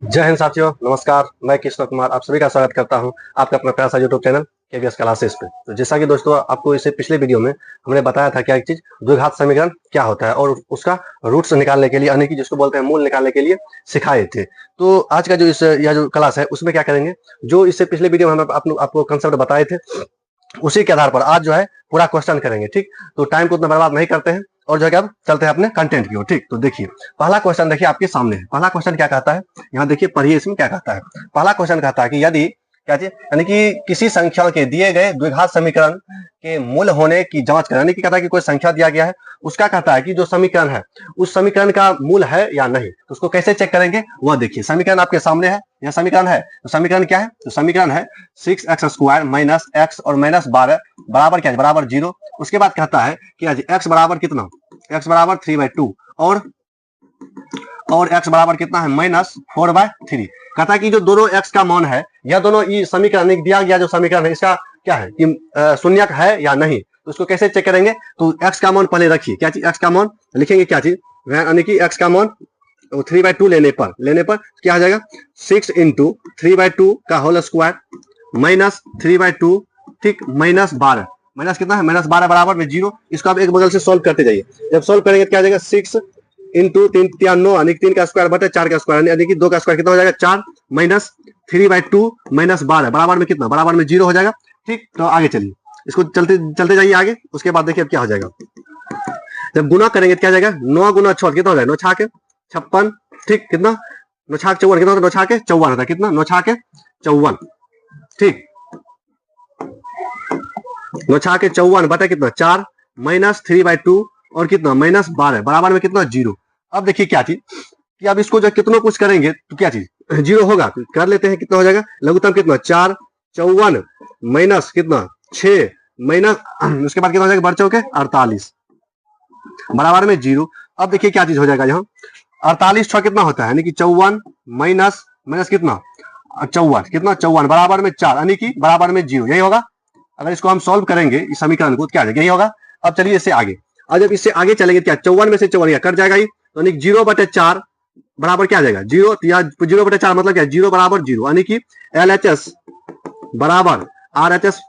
जय हिंद साथियों, नमस्कार। मैं कृष्ण कुमार आप सभी का स्वागत करता हूं आपका अपना प्यारा सा यूट्यूब चैनल केवीएस क्लासेस पे। तो जैसा कि दोस्तों आपको इससे पिछले वीडियो में हमने बताया था क्या एक चीज द्विघात समीकरण क्या होता है और उसका रूट्स निकालने के लिए यानी कि जिसको बोलते हैं मूल निकालने के लिए सिखाए थे। तो आज का जो यह जो क्लास है उसमें क्या करेंगे, जो इससे पिछले वीडियो में हम आपको कंसेप्ट बताए थे उसी के आधार पर आज जो है पूरा क्वेश्चन करेंगे। ठीक, तो टाइम को उतना बर्बाद नहीं करते हैं और जो है अब चलते हैं अपने कंटेंट की ओर। ठीक, तो देखिए पहला क्वेश्चन देखिए आपके सामने है। पहला क्वेश्चन क्या कहता है, यहाँ देखिए पढ़िए इसमें क्या कहता है। पहला क्वेश्चन कहता है कि यदि क्या चीज यानी कि किसी संख्या के दिए गए द्विघात समीकरण के मूल होने की जांच करें, यानी कि कहता है कि कोई संख्या दिया गया है, उसका कहता है कि जो समीकरण है उस समीकरण का मूल है या नहीं। तो उसको कैसे चेक करेंगे वह देखिए। समीकरण आपके सामने है, यह समीकरण है। तो समीकरण क्या है, तो समीकरण है 6x² माइनस x और माइनस 12 बराबर क्या है, बराबर 0। उसके बाद कहता है कि आज x बराबर कितना, x बराबर 3/2 और x बराबर कितना है, -4/3। कहता है कि जो दोनों x का मान है या दोनों ये समीकरण दिया गया जो समीकरण है इसका क्या है कि शून्यक है या नहीं। तो उसको कैसे चेक करेंगे, तो x का मान पहले रखिए। क्या चीज, x का मान लिखेंगे, क्या चीज यानी कि x का मान 3/2 लेने पर क्या आ जाएगा, 6 × 3/2 का होल स्क्वायर माइनस 3/2, ठीक, -12 माइनस कितना है, -12 बराबर में 0। इसको आप एक बगल से सॉल्व करते जाइए। जब सॉल्व करेंगे तो क्या आ जाएगा, 6 × 3 × 9 यानी 3 का स्क्वायर बटे 4 का स्क्वायर यानी कि 2 का स्क्वायर कितना हो जाएगा, 4 माइनस 3/2 माइनस 12 बराबर में कितना, बराबर में 0 हो जाएगा। ठीक, तो आगे चलिए, इसको चलते चलते जाइए आगे। उसके बाद देखिए अब क्या हो जाएगा, जब गुना करेंगे तो क्या जाएगा, 9 × 6 कितना हो जाएगा, 9 छाके 56, ठीक, कितना 9 छाके 54 कितना होता है, 9 छाके 54 होता है, कितना 9 छाके 54, ठीक, 9 छाके 54 बटा कितना 4 माइनस 3/2 और कितना -12 बराबर में कितना 0। अब देखिए क्या चीज कि अब इसको जब कितना कुछ करेंगे तो क्या चीज 0 होगा, तो कर लेते हैं। कितना हो जाएगा, लघुत्तम कितना 4 54 माइनस कितना 6 माइनस उसके बाद कितना हो जाएगा, बढ़ चौके 48 बराबर में 0। अब देखिए क्या चीज हो जाएगा, यहाँ 48 6 कितना होता है, यानी कि 54 माइनस माइनस कितना 54 कितना 54 बराबर में 4 यानी कि बराबर में 0, यही होगा। अगर इसको हम सॉल्व करेंगे इस समीकरण को क्या आ जाएगा, यही होगा। अब चलिए इससे आगे, और जब इससे आगे चलेंगे क्या 54 में से 54 कट जाएगा ही, तो यानी 0/4 बराबर क्या आ जाएगा 0, या 0/4 मतलब क्या 0 बराबर 0 यानी कि LHS बराबर RHS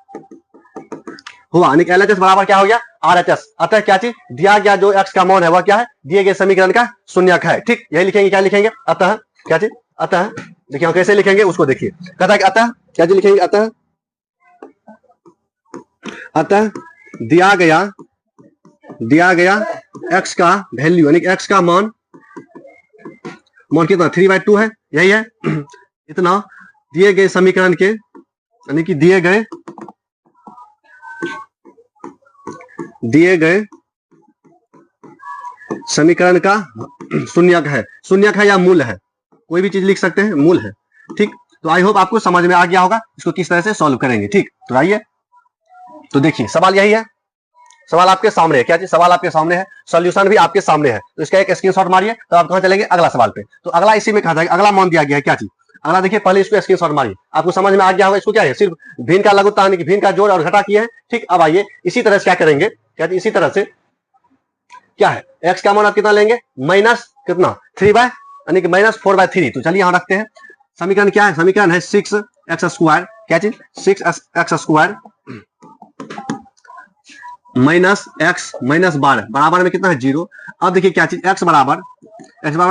हुआ, यानी कि LHS बराबर क्या हो गया RHS। अतः क्या चीज दिया गया जो x का मान है वह क्या है, दिए गए समीकरण का शून्यक है। ठीक, यही लिखेंगे, क्या लिखेंगे, अतः क्या चीज, अतः देखिए कैसे लिखेंगे उसको देखिए। कहता है कि अतः क्या चीज लिखेंगे, अतः दिया गया x का वैल्यू यानी कि x का मान कितना 3/2 है, यही है इतना दिए गए समीकरण के यानी कि दिए गए समीकरण का शून्यक है या मूल है, कोई भी चीज लिख सकते हैं, मूल है। ठीक, तो आई होप आपको समझ में आ गया होगा इसको किस तरह से सॉल्व करेंगे। ठीक, तो आइए, तो देखिए सवाल यही है, सवाल आपके सामने है। क्या चीज, सवाल आपके सामने है, सॉल्यूशन भी आपके सामने है। तो इसका एक स्क्रीनशॉट मारिए, तो आप कहां चलेंगे, अगला सवाल पे। तो अगला इसी में कहा था, अगला मान दिया गया है, क्या चीज अगला देखिए, पहले इसको स्क्रीनशॉट मारिए, आपको समझ में आ गया होगा। इसको क्या है, सिर्फ भिन्न का लघुत्तम यानी कि भिन्न का जोड़ और घटा किया है। ठीक, अब आइए इसी तरह से क्या करेंगे, क्या इसी तरह से क्या है, एक्स का मान आप कितना लेंगे, माइनस कितना 3 यानी कि -4/3। तो चलिए यहां रखते हैं। समीकरण क्या है, समीकरण है 6x², क्या चीज 6x² माइनस x -12 बराबर में कितना है 0। अब देखिए क्या चीज x बराबर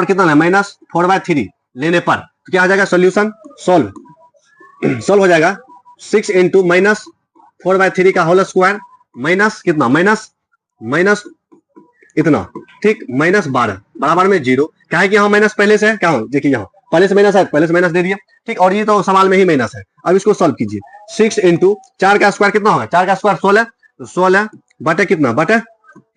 कितना है, -4/3 लेने पर तो क्या आ जाएगा, सोल्यूशन सॉल्व हो जाएगा। 6 × -4/3 का होल स्क्वायर माइनस कितना माइनस इतना, ठीक, -12 बराबर में 0। क्या है कि यहाँ माइनस पहले से है, क्या देखिए यहाँ पहले से माइनस है, पहले से माइनस दे दिया। ठीक, और ये तो सवाल में ही माइनस है। अब इसको सॉल्व कीजिए। 6 × 4 का स्क्वायर कितना होगा, 4 का स्क्वायर 16, तो 16 बटे कितना बटे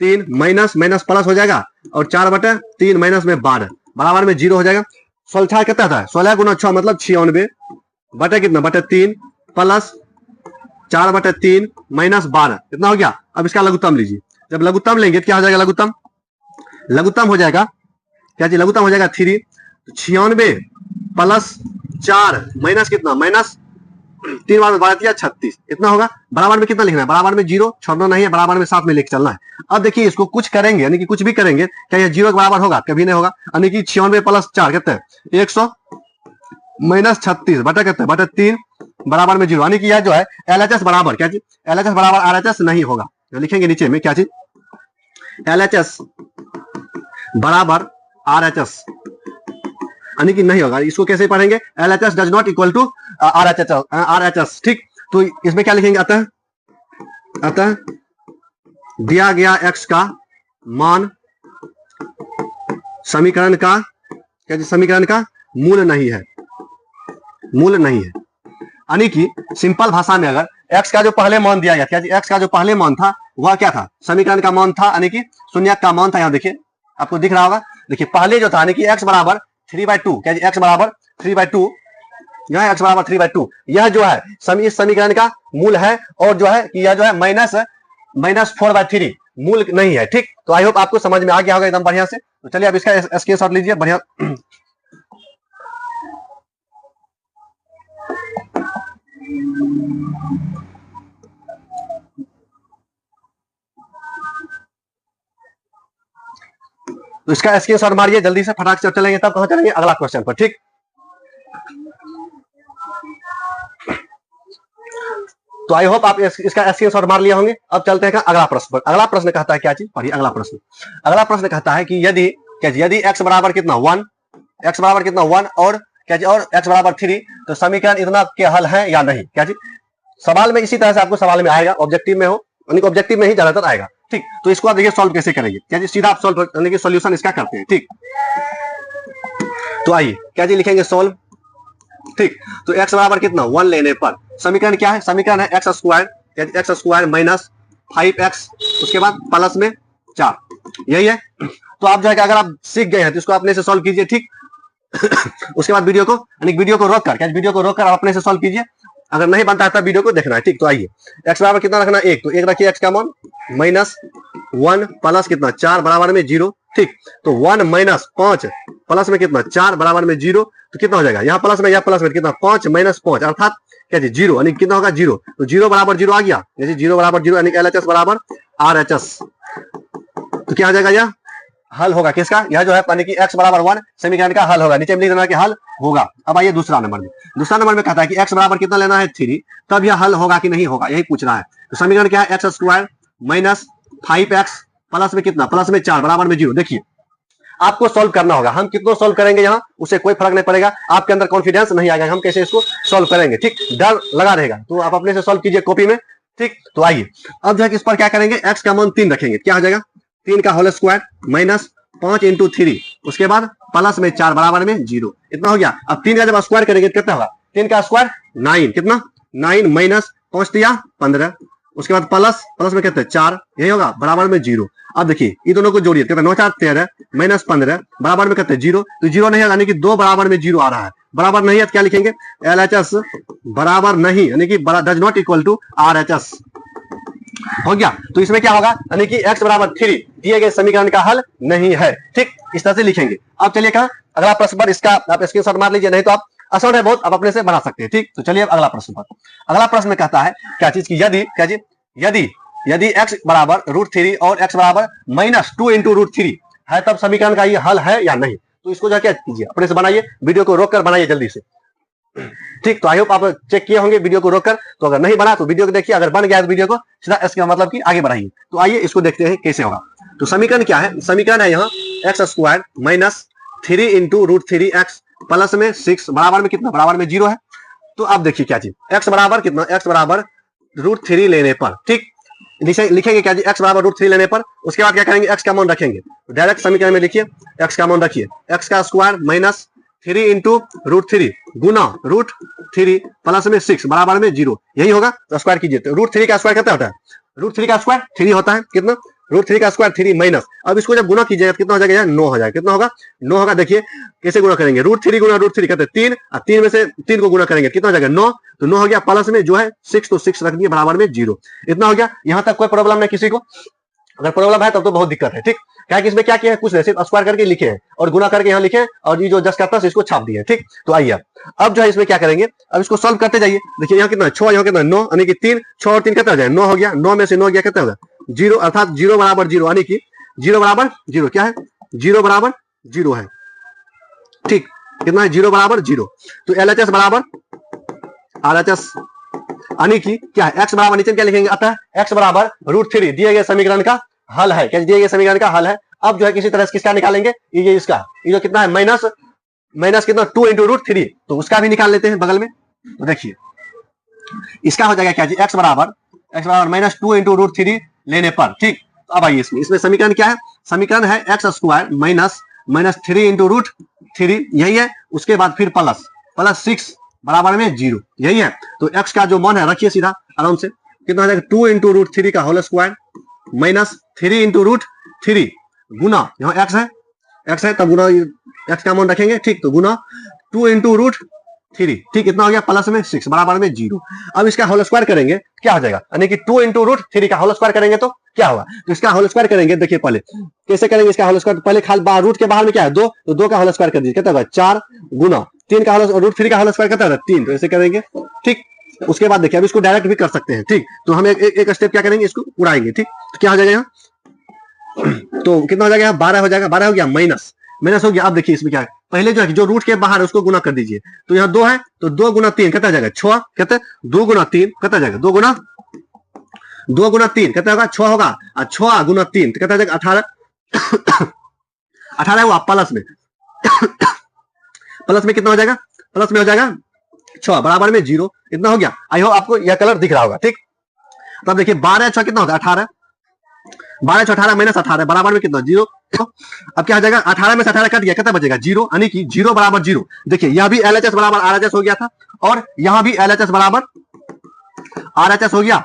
3 माइनस प्लस हो जाएगा, और 4/3 माइनस में 12 बराबर में 0 हो जाएगा। 16 कितना था, 16 × 6 मतलब 96 बटे कितना बटे 3 प्लस 4/3 माइनस 12 कितना हो गया। अब इसका लघुत्तम लीजिए, जब लघुत्तम लेंगे क्या हो जाएगा, लघुत्तम हो जाएगा, क्या चीज लघुत्तम हो जाएगा 3, 96 प्लस 4 माइनस कितना माइनस 3 बार में 12 36 इतना होगा। बराबर में कितना लिखना है, बराबर में 0 छोड़ना नहीं है, बराबर में साथ में लेके चलना है। अब देखिए इसको कुछ करेंगे यानी कि कुछ भी करेंगे, क्या यह 0 के बराबर होगा, कभी नहीं होगा। यानी कि 96 + 4 कितना है -36 बटा कितना बटा 3 बराबर में 0, यानी कि यह जो है LHS बराबर क्या चीज, LHS बराबर RHS नहीं होगा। तो लिखेंगे नीचे में क्या चीज, LHS बराबर RHS, यानी कि नहीं होगा। इसको कैसे पढ़ेंगे, LHS does not equal to RHS। ठीक, तो इसमें क्या लिखेंगे, अतः दिया गया x का मान समीकरण का क्या, समीकरण का मूल नहीं है, मूल नहीं है। यानी कि सिंपल भाषा में अगर x का जो पहले मान दिया गया क्या, x का जो पहले मान था वह क्या था, समीकरण का मान था, यानी कि शून्यक का मान था। यहाँ देखिए आपको दिख रहा होगा, देखिए पहले जो था यानी कि x बराबर 3/2 क्या, x बराबर 3/2, यहाँ x बराबर 3/2, यह जो है इस समीकरण का मूल है, और जो है कि यह जो है -4/3 मूल नहीं है। ठीक, तो आई होप आपको समझ में आ गया होगा एकदम बढ़िया से। तो चलिए अब इसका स्क्रीनशॉट लीजिए बढ़िया। तो इसका स्क्रीनशॉट मारिए जल्दी से, फटाक से चलेंगे, तब कहां चलेंगे, अगला क्वेश्चन पर। ठीक, तो आई होप आप इसका स्क्रीनशॉट मार लिए होंगे। अब चलते हैं अगला प्रश्न पर। अगला प्रश्न कहता है क्या चीज, पढ़िए अगला प्रश्न। अगला प्रश्न कहता है कि यदि x बराबर कितना 1, x बराबर कितना 1 और क्या जी, और x बराबर 3, तो समीकरण इतना के हल है या नहीं। क्या जी, सवाल में इसी तरह से आपको सवाल में आएगा, ऑब्जेक्टिव में हो, यानी कि ऑब्जेक्टिव में ही ज्यादातर आएगा। ठीक, तो इसको आप देखिए सॉल्व कैसे करेंगे, क्या जी, सीधा आप सॉल्व यानी कि सॉल्यूशन इसका करते हैं। ठीक, तो आइए क्या जी लिखेंगे सॉल्व। ठीक, तो x बराबर कितना 1 लेने पर समीकरण क्या है, समीकरण है x स्क्वायर माइनस 5x, उसके बाद प्लस में 4, यही है। तो आप जो है अगर आप सीख गए हैं तो इसको अपने से सॉल्व कीजिए। ठीक, उसके बाद वीडियो को रोक कर आप अपने से सॉल्व कीजिए। अगर नहीं बनता है तब वीडियो को देखना है। ठीक, तो आइए x बराबर कितना रखना 1, तो 1 रखिए x का मान -1 प्लस कितना 4 बराबर में 0। ठीक, तो 1 - 5 प्लस में कितना 4 बराबर में 0, तो कितना हो जाएगा, यहाँ प्लस में कितना 5 - 5 अर्थात क्या जी 0, यानी कितना होगा 0, तो 0 बराबर 0 आ गया, जैसे 0 बराबर 0 यानी LHS बराबर RHS। तो क्या आ जाएगा, यह हल होगा किसका, यह जो है यानी कि x बराबर 1 समीकरण का हल होगा। नीचे में लिख देना कि हल होगा। अब आइए दूसरा नंबर में कहता है कि x बराबर कितना लेना है 3, तब यह हल होगा कि नहीं होगा, यही पूछ रहा है। तो समीकरण क्या है, x square minus 5x plus में कितना, प्लस में 4 बराबर में 0। देखिए आपको सॉल्व करना होगा, हम कितना सॉल्व करेंगे यहाँ उससे कोई फर्क नहीं पड़ेगा, आपके अंदर कॉन्फिडेंस नहीं आएगा हम कैसे इसको सॉल्व करेंगे। ठीक, डर लगा रहेगा, तो आप अपने से सॉल्व कीजिए कॉपी में। ठीक, तो आइए अब जो है इस पर क्या करेंगे, x का मान 3 रखेंगे, क्या हो जाएगा 3 का होल स्क्वायर माइनस 5 × 3, उसके बाद प्लस में 4 बराबर में 0, इतना हो गया। अब 3 का जब स्क्वायर करेंगे कितना होगा, 3 का स्क्वायर 9, कितना 9 माइनस 5 दिया 15, उसके बाद प्लस में कितना 4, यही होगा बराबर में 0। अब देखिए ये दोनों को जोड़िए, कितना 9 4 13 माइनस 15 बराबर में कितना 0, तो 0 नहीं है, यानी कि 2 बराबर में 0 आ रहा है, बराबर नहीं है तो क्या लिखेंगे LHS बराबर नहीं, यानी कि does not equal to RHS हो गया। तो इसमें क्या होगा, यानी कि x बराबर 3 दिए गए समीकरण का हल नहीं है। ठीक, इस तरह से लिखेंगे। अब चलिए कहा अगला प्रश्न पर, इसका आप स्क्रीनशॉट मार लीजिए, नहीं तो आप आसान है बहुत, आप अपने से बना सकते हैं। ठीक, तो चलिए अगला प्रश्न पर। अगला प्रश्न में कहता है क्या चीज की, यदि x बराबर √3 और x बराबर -2 × √3 है, तब समीकरण का ये हल है या नहीं। तो इसको जो क्या कीजिए अपने से बनाइए, वीडियो को रोक कर बनाइए जल्दी से। ठीक, तो आई होप आप चेक किए होंगे वीडियो को रोककर, तो अगर नहीं बना तो वीडियो को देखिए, अगर बन गया तो वीडियो को सीधा इसका मतलब कि आगे बढ़ाइए। तो आइए इसको देखते हैं कैसे होगा। तो समीकरण क्या है, समीकरण है यहाँ x square minus 3 × √3x plus में 6 बराबर में कितना, बराबर में 0 है। तो आप देखिए क्या चीज, x बराबर कितना, x बराबर √3 लेने पर, ठीक लिखेंगे क्या जी, x बराबर √3 लेने पर, उसके बाद क्या करेंगे x का मान रखेंगे, डायरेक्ट समीकरण में लिखिए x का मान रखिए, x का स्क्वायर माइनस 3 × √3 गुना √3 प्लस में 6 बराबर में 0, यही होगा। तो स्क्वायर कीजिए, तो √3 का स्क्वायर कितना होता है, √3 का स्क्वायर 3 होता है, कितना √3 का स्क्वायर 3 माइनस, अब इसको जब गुना कीजिएगा कितना हो जाएगा, 9 हो जाएगा, कितना होगा 9 होगा। देखिए कैसे गुना करेंगे, √3 गुना √3 कहते हैं 3, और 3 में से 3 को गुना करेंगे कितना हो जाएगा 9, तो 9 हो गया, प्लस में जो है 6, तो 6 रख दिए बराबर में 0, इतना हो गया। यहाँ तक कोई प्रॉब्लम नहीं किसी को, अगर प्रॉब्लम है तब तो बहुत दिक्कत है। ठीक, क्या कि इसमें क्या किया है, कुछ नहीं, सिर्फ स्क्वायर करके लिखे हैं और गुना करके यहाँ लिखे, और ये जो जस्ट करता है इसको छाप दिए। ठीक, तो आइए अब जो है इसमें क्या करेंगे, अब इसको सॉल्व करते जाइए। देखिए यहाँ कितना 6, यहाँ कितना 9, यानी कि 3, 6 और 3 कितना हो जाए 9 हो गया, 9 में से 9 गया कितना होगा 0, अर्थात 0 बराबर 0, यानी कि 0 बराबर 0 क्या है, 0 बराबर 0 है। ठीक, कितना है, 0 बराबर 0। तो LHS बराबर RHS, यानी कि क्या है, x बराबर नीचे क्या लिखेंगे, अतः x बराबर √3 दिए गए समीकरण का हल है। क्या दिए गए समीकरण का हल है। अब जो है किसी तरह से किसका निकालेंगे, ये इसका, ये जो कितना है माइनस कितना 2 × √3, तो उसका भी निकाल लेते हैं बगल में। तो देखिए इसका हो जाएगा क्या जी, x बराबर -2 × √3 लेने पर, ठीक। अब आइए इसमें समीकरण क्या है, समीकरण है x² माइनस 3 × √3, यही है। उसके बाद फिर प्लस 6 बराबर में 0, यही है। तो x का जो मान है रखिए सीधा आराम से, कितना हो जाएगा 2 × √3 का होल स्क्वायर माइनस 3 × √3 गुना, यहाँ x है तब गुना x का मान रखेंगे, ठीक। तो गुना 2 × √3, ठीक, कितना हो गया प्लस में 6 बराबर में 0। अब इसका होल स्क्वायर करेंगे क्या हो जाएगा, यानी कि 2 × √3 का होल स्क्वायर करेंगे तो क्या होगा, तो इसका होल स्क्वायर करेंगे। देखिए पहले कैसे करेंगे इसका होल स्क्वायर, पहले खाली रूट के बाहर में क्या है 2, तो 2 का होल स्क्वायर कर दीजिए, कितना होगा 4 गुना 3 का √3 का होल स्क्वायर कितना होगा 3, तो ऐसे करेंगे, ठीक। उसके बाद देखिए अब इसको डायरेक्ट भी कर सकते हैं, ठीक। तो हम एक स्टेप क्या करेंगे, इसको उड़ाएंगे, ठीक। तो क्या हो जाएगा यहाँ, तो कितना हो जाएगा 12 हो जाएगा, 12 हो गया माइनस हो गया। अब देखिए इसमें क्या है, पहले जो है जो रूट के बाहर उसको गुना कर दीजिए, तो यहाँ 2 है तो 2 गुना 3 कितना जाएगा 6, कहते 2 गुना 3 कितना जाएगा 2 गुना 3 कितना होगा 6 होगा, और 6 गुना 3 तो कितना जाएगा 18 18 हुआ प्लस में कितना हो जाएगा, प्लस में हो जाएगा 6 बराबर में 0, इतना हो गया। आई होप आपको यह कलर दिख रहा होगा, ठीक। तो अब देखिए 12 6 कितना होता है 18, 12 6 18 माइनस 18 बराबर में कितना 0। अब क्या हो जाएगा 18 में से 18 कट गया, कितना बचेगा 0, यानी कि 0 बराबर 0। देखिए यह भी LHS बराबर RHS हो गया था, और यहां भी LHS बराबर RHS हो गया।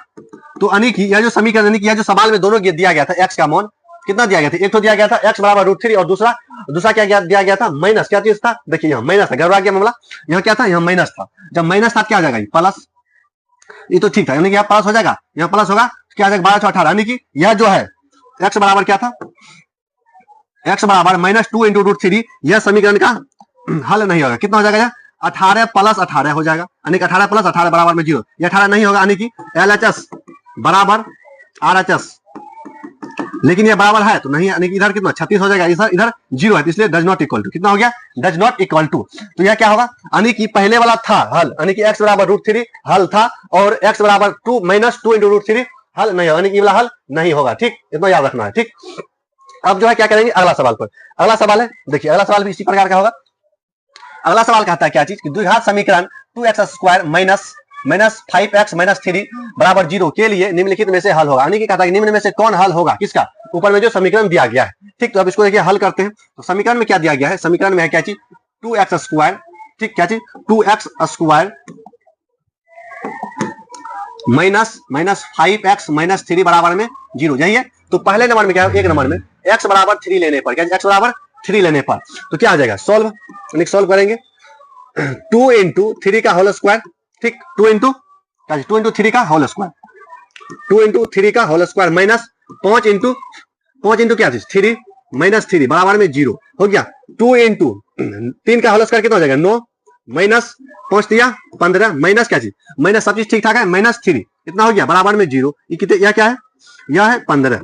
तो यानी कि यह जो समीकरण, यानी कि यह जो सवाल में दोनों दिया गया था x का मान कितना दिया गया था, एक तो दिया गया था x बराबर √3 और दूसरा क्या दिया गया था माइनस, क्या चीज था, देखिए यहाँ माइनस था, गड़बड़ा गया मामला, यहाँ क्या था, यहाँ माइनस था। जब माइनस था क्या हो जाएगा प्लस, ये तो ठीक था, यानी कि यहाँ प्लस हो जाएगा, यहाँ प्लस होगा क्या आ जाएगा 12 6 18, यानी कि यह जो है x बराबर क्या था, x बराबर -2 × √3, यह समीकरण का हल नहीं होगा। कितना हो जाएगा 18 + 18 हो जाएगा, यानी कि 18 + 18 बराबर में 0, यह 18 नहीं होगा, यानी कि LHS बराबर RHS, लेकिन ये बराबर है तो नहीं, यानी कि इधर कितना 36 हो जाएगा, इधर 0 है, तो इसलिए डज नॉट इक्वल टू, कितना हो गया डज नॉट इक्वल टू। तो यह क्या होगा, यानी कि पहले वाला था हल, यानी कि x बराबर √3 हल था, और x बराबर -2 × √3 हल नहीं होगा, यानी कि वाला हल नहीं होगा, ठीक। इतना याद रखना है, ठीक। अब जो है क्या करेंगे अगला सवाल पर, अगला सवाल है, देखिए अगला सवाल भी इसी प्रकार का होगा। अगला सवाल कहता है क्या चीज, द्विघात समीकरण 2x² माइनस 5x - 3 बराबर 0 के लिए निम्नलिखित में से हल होगा, यानी कि कहता है कि निम्न में से कौन हल होगा, किसका, ऊपर में जो समीकरण दिया गया है, ठीक। तो अब इसको देखिए हल करते हैं। तो समीकरण में क्या दिया गया है, समीकरण में है क्या चीज 2x², ठीक, क्या चीज 2x² माइनस 5x - 3 बराबर में 0, यही है। तो पहले नंबर में क्या है, एक नंबर में x बराबर 3 लेने पर, क्या x बराबर 3 लेने पर, तो क्या आ जाएगा सॉल्व, यानी सॉल्व करेंगे 2 × 3 का होल स्क्वायर, ठीक, 2 × 3 का होल स्क्वायर, 2 × 3 का होल स्क्वायर माइनस 5 × क्या चीज 3 - 3 बराबर में 0 हो गया। 2 × 3 का होल स्क्वायर कितना हो जाएगा 9 माइनस 5 दिया 15 माइनस क्या चीज माइनस, सब चीज ठीक ठाक है, -3 इतना हो गया बराबर में 0। ये कितने, यह क्या है, यह है 15,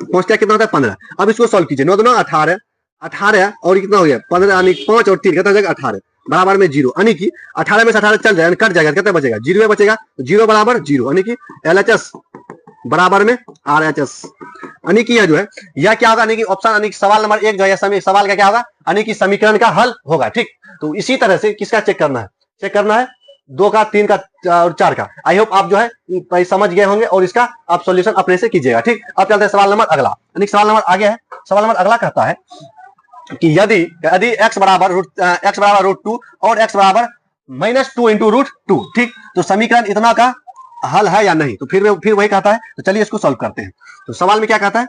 पहुंचता कितना होता है 15। अब इसको सॉल्व कीजिए, 9 2 18 और कितना हो गया 15, यानी 5 और 3 कितना हो जाएगा 18 बराबर में 0, यानी कि 18 में से 18 चल जाएगा, कट जाएगा, कितना बचेगा 0 में बचेगा, 0 बराबर 0, यानी कि LHS बराबर में RHS, यानी कि यह जो है यह क्या होगा, यानी कि ऑप्शन, यानी कि सवाल नंबर 1 जो है सवाल का क्या होगा, यानी कि समीकरण का हल होगा, ठीक। तो इसी तरह से किसका चेक करना है, 2 का 3 का और 4 का। आई होप आप जो है समझ गए होंगे, और इसका आप सॉल्यूशन अपने से कीजिएगा, ठीक। अब चलते हैं सवाल नंबर अगला, यानी सवाल नंबर आगे है। सवाल नंबर अगला कहता है कि यदि x बराबर √2 और x बराबर -2 × √2, ठीक, तो समीकरण इतना का हल है या नहीं, तो फिर वही कहता है। तो चलिए इसको सॉल्व करते हैं। तो सवाल में क्या कहता है,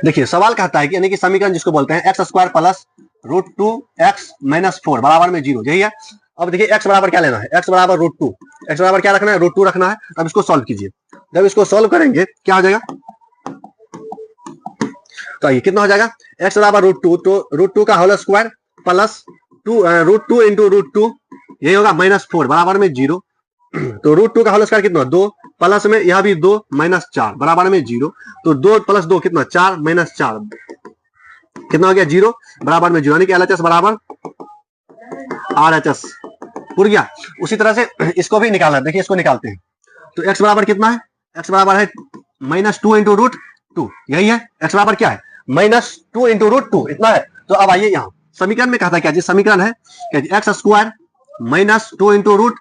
देखिए सवाल कहता है कि यानी कि समीकरण जिसको बोलते हैं x² + √2x - 4 बराबर में 0, यही है। अब देखिए x बराबर क्या लेना है, x बराबर √2, x बराबर क्या रखना है √2 रखना है। अब इसको सॉल्व कीजिए, जब इसको सॉल्व करेंगे क्या हो जाएगा, तो ये कितना हो जाएगा x बराबर √2, तो √2 का होल स्क्वायर प्लस √2 × √2, यही होगा -4 बराबर में 0। तो √2 का होल स्क्वायर कितना 2, प्लस में यह भी 2 -4 बराबर में 0, तो 2 + 2 कितना 4 - 4, कितना हो गया 0 बराबर में 0, यानी कि LHS बराबर RHS उड़ गया। उसी तरह से इसको भी निकालना है, देखिए इसको निकालते हैं। तो x बराबर कितना है, x बराबर है -2 इंटू रूट 2, यही है। x बराबर क्या है -2 इंटू रूट 2, इतना है। तो अब आइए यहाँ समीकरण में कहा था क्या जी, समीकरण है एक्स स्क्वायर -2 इंटू रूट,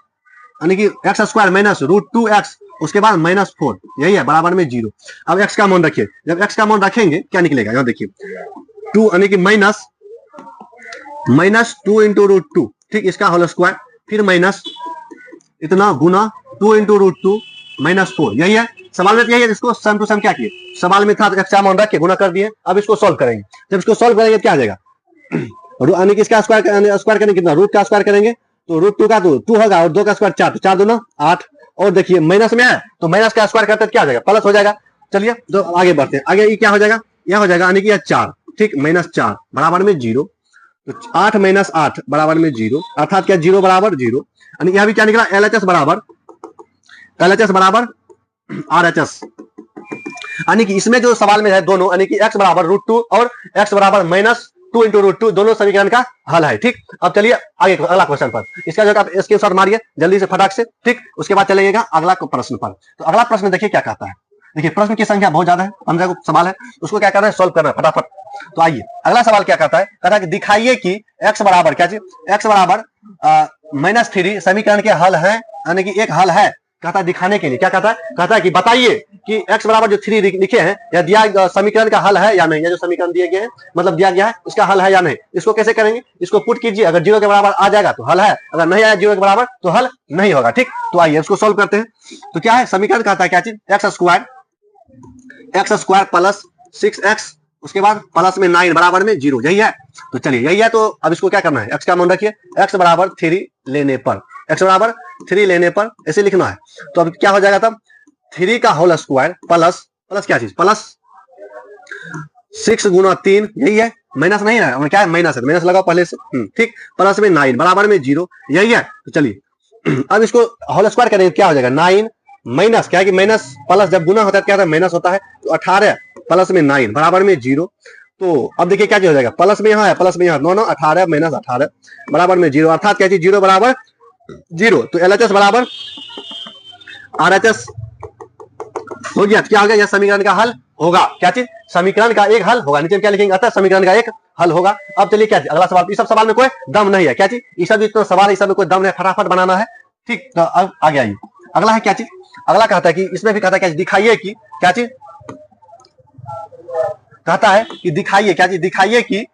यानी कि x square minus root 2x, उसके बाद -4, यही है बराबर में 0। अब x का मान रखिए, जब x का मान रखेंगे क्या निकलेगा, यहाँ देखिए 2 यानी कि -2 इंटू रूट 2, ठीक, इसका होल स्क्वायर, फिर माइनस इतना गुना 2 इंटू रूट 2 -4, यही है। सवाल में यही है, इसको सम टू सम क्या किए, सवाल में था तो x का मान रख के गुना कर दिए। अब इसको सॉल्व करेंगे, जब इसको सॉल्व करेंगे क्या आ जाएगा, यानी कि इसका स्क्वायर करेंगे कितना, रूट का स्क्वायर करेंगे तो रूट 2 का तो 2 होगा, और 2 का स्क्वायर 4, तो 4 दूना 8, और देखिए माइनस में है तो माइनस का स्क्वायर करते क्या हो जाएगा, प्लस हो जाएगा। चलिए तो आगे बढ़ते हैं, आगे ये क्या हो जाएगा, यह हो जाएगा यानी कि 4, ठीक, -4 बराबर में 0, तो 8 - 8 बराबर में 0, अर्थात क्या 0 बराबर 0, यानी यह भी क्या निकला LHS बराबर RHS, यानी कि इसमें जो सवाल में है दोनों, यानी कि x बराबर √2 और x बराबर -2 इंटू रूट 2 दोनों समीकरण का हल है, ठीक। अब चलिए आगे अगला क्वेश्चन पर, इसका जो आप इसके साथ मारिए जल्दी से फटाक से, ठीक, उसके बाद चलेगा अगला प्रश्न पर। तो अगला प्रश्न देखिए क्या कहता है, देखिए प्रश्न की संख्या बहुत ज्यादा है, 15 सवाल है, उसको क्या करना है, सॉल्व करना है फटाफट। तो आइए अगला सवाल क्या कहता है, कहता है कि दिखाइए कि x बराबर क्या चीज, x बराबर -3 समीकरण के हल है, यानी कि एक हल है, कहता है दिखाने के लिए क्या कहता है कि बताइए कि x बराबर जो 3 लिखे हैं या दिया समीकरण का हल है या नहीं, या जो समीकरण दिए गए हैं मतलब दिया गया है उसका हल है या नहीं। इसको कैसे करेंगे, इसको पुट कीजिए, अगर 0 के बराबर आ जाएगा तो हल है, अगर नहीं आया 0 के बराबर तो हल नहीं होगा, ठीक। तो आइए इसको सोल्व करते हैं। तो क्या है समीकरण कहता है क्या चीज, x स्क्वायर प्लस 6x, उसके बाद प्लस में 9 बराबर में 0, यही है। तो चलिए यही है, तो अब इसको क्या करना है, x का मान रखिए, x बराबर 3 लेने पर, x बराबर 3 लेने पर ऐसे लिखना है। तो अब क्या हो जाएगा तब, 3 का होल स्क्वायर प्लस क्या चीज, प्लस 6 गुना 3, यही है, माइनस नहीं है, क्या है माइनस है, माइनस लगाओ पहले से, ठीक, प्लस में 9 बराबर में 0, यही है। तो चलिए अब इसको होल स्क्वायर करेंगे, क्या हो जाएगा 9 माइनस, क्या है कि माइनस प्लस जब गुना होता है क्या होता है, माइनस होता है, तो 18 प्लस में 9 बराबर में 0। तो अब देखिए क्या हो जाएगा, प्लस में यहाँ है, प्लस में यहाँ, 9 18 माइनस 18 बराबर में 0, अर्थात क्या चीज 0 बराबर 0। तो LHS बराबर RHS हो गया, क्या हो गया, यह समीकरण का हल होगा, क्या चीज, समीकरण का एक हल होगा, नीचे क्या लिखेंगे, अतः समीकरण का एक हल होगा। अब चलिए क्या अगला सवाल, इस सब सवाल में कोई दम नहीं है, क्या चीज, इस सब इतना सवाल, इस सब में कोई दम नहीं, फटाफट बनाना है, ठीक। तो अब आगे आइए, अगला है क्या चीज, अगला कहता है कि इसमें भी कहता है क्या दिखाइए कि क्या चीज, कहता है कि दिखाइए क्या चीज, दिखाइए कि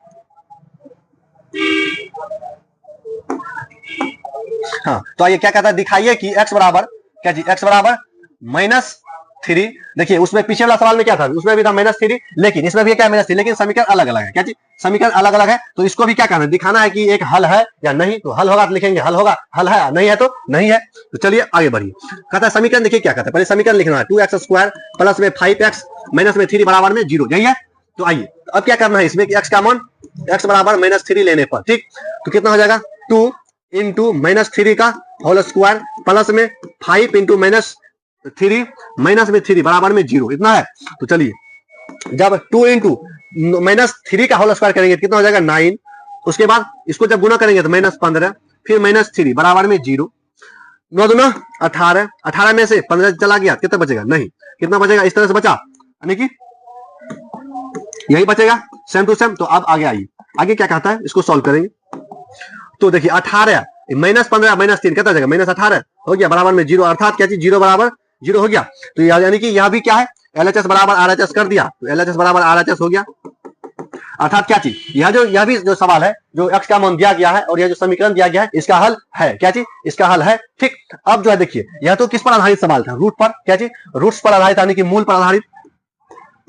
हाँ, तो आइए क्या कहता है, दिखाइए कि x बराबर क्या चीज, x बराबर -3, देखिए उसमें पीछे वाला सवाल में क्या था, उसमें भी था -3, लेकिन इसमें भी क्या -3, लेकिन समीकरण अलग अलग है, क्या चीज, समीकरण अलग अलग है। तो इसको भी क्या करना है, दिखाना है कि एक हल है या नहीं, तो हल होगा तो लिखेंगे हल होगा, हल है, नहीं है तो नहीं है। तो चलिए आगे बढ़िए, कहता है समीकरण देखिए क्या कहता है, पहले समीकरण लिखना है, 2x स्क्वायर प्लस में 5x माइनस में 3 बराबर में 0, यही है। तो आइए अब क्या करना है इसमें कि x का मान, x बराबर -3 लेने पर, ठीक, तो कितना हो जाएगा 2 इंटू -3 का होल स्क्वायर प्लस में 5 इंटू -3 माइनस में 3 बराबर में 0, इतना है। तो चलिए जब 2 इंटू -3 का होल स्क्वायर करेंगे कितना हो जाएगा 9, उसके बाद इसको जब गुना करेंगे तो -15, फिर -3 बराबर में 0, 9 दूना 18, 18 में से 15 चला गया, कितना बचेगा, नहीं, कितना बचेगा, इस तरह से बचा, यानी कि यही बचेगा सेम टू सेम। तो अब आगे आइए, आगे क्या कहता है, इसको सॉल्व करेंगे। तो देखिए 18 -15 -3 कितना जाएगा, -18 हो गया बराबर में 0, अर्थात क्या चीज 0 बराबर 0 हो गया। तो यानी कि यह भी क्या है, LHS बराबर RHS कर दिया, तो LHS बराबर RHS हो गया, अर्थात क्या चीज, यह भी जो सवाल है, जो x का मान दिया गया है और यह जो समीकरण दिया गया है इसका हल है, क्या चीज, इसका हल है, ठीक। अब जो है देखिए यह तो किस पर आधारित सवाल था, रूट पर, क्या चीज, रूट्स पर आधारित, यानी कि मूल पर आधारित,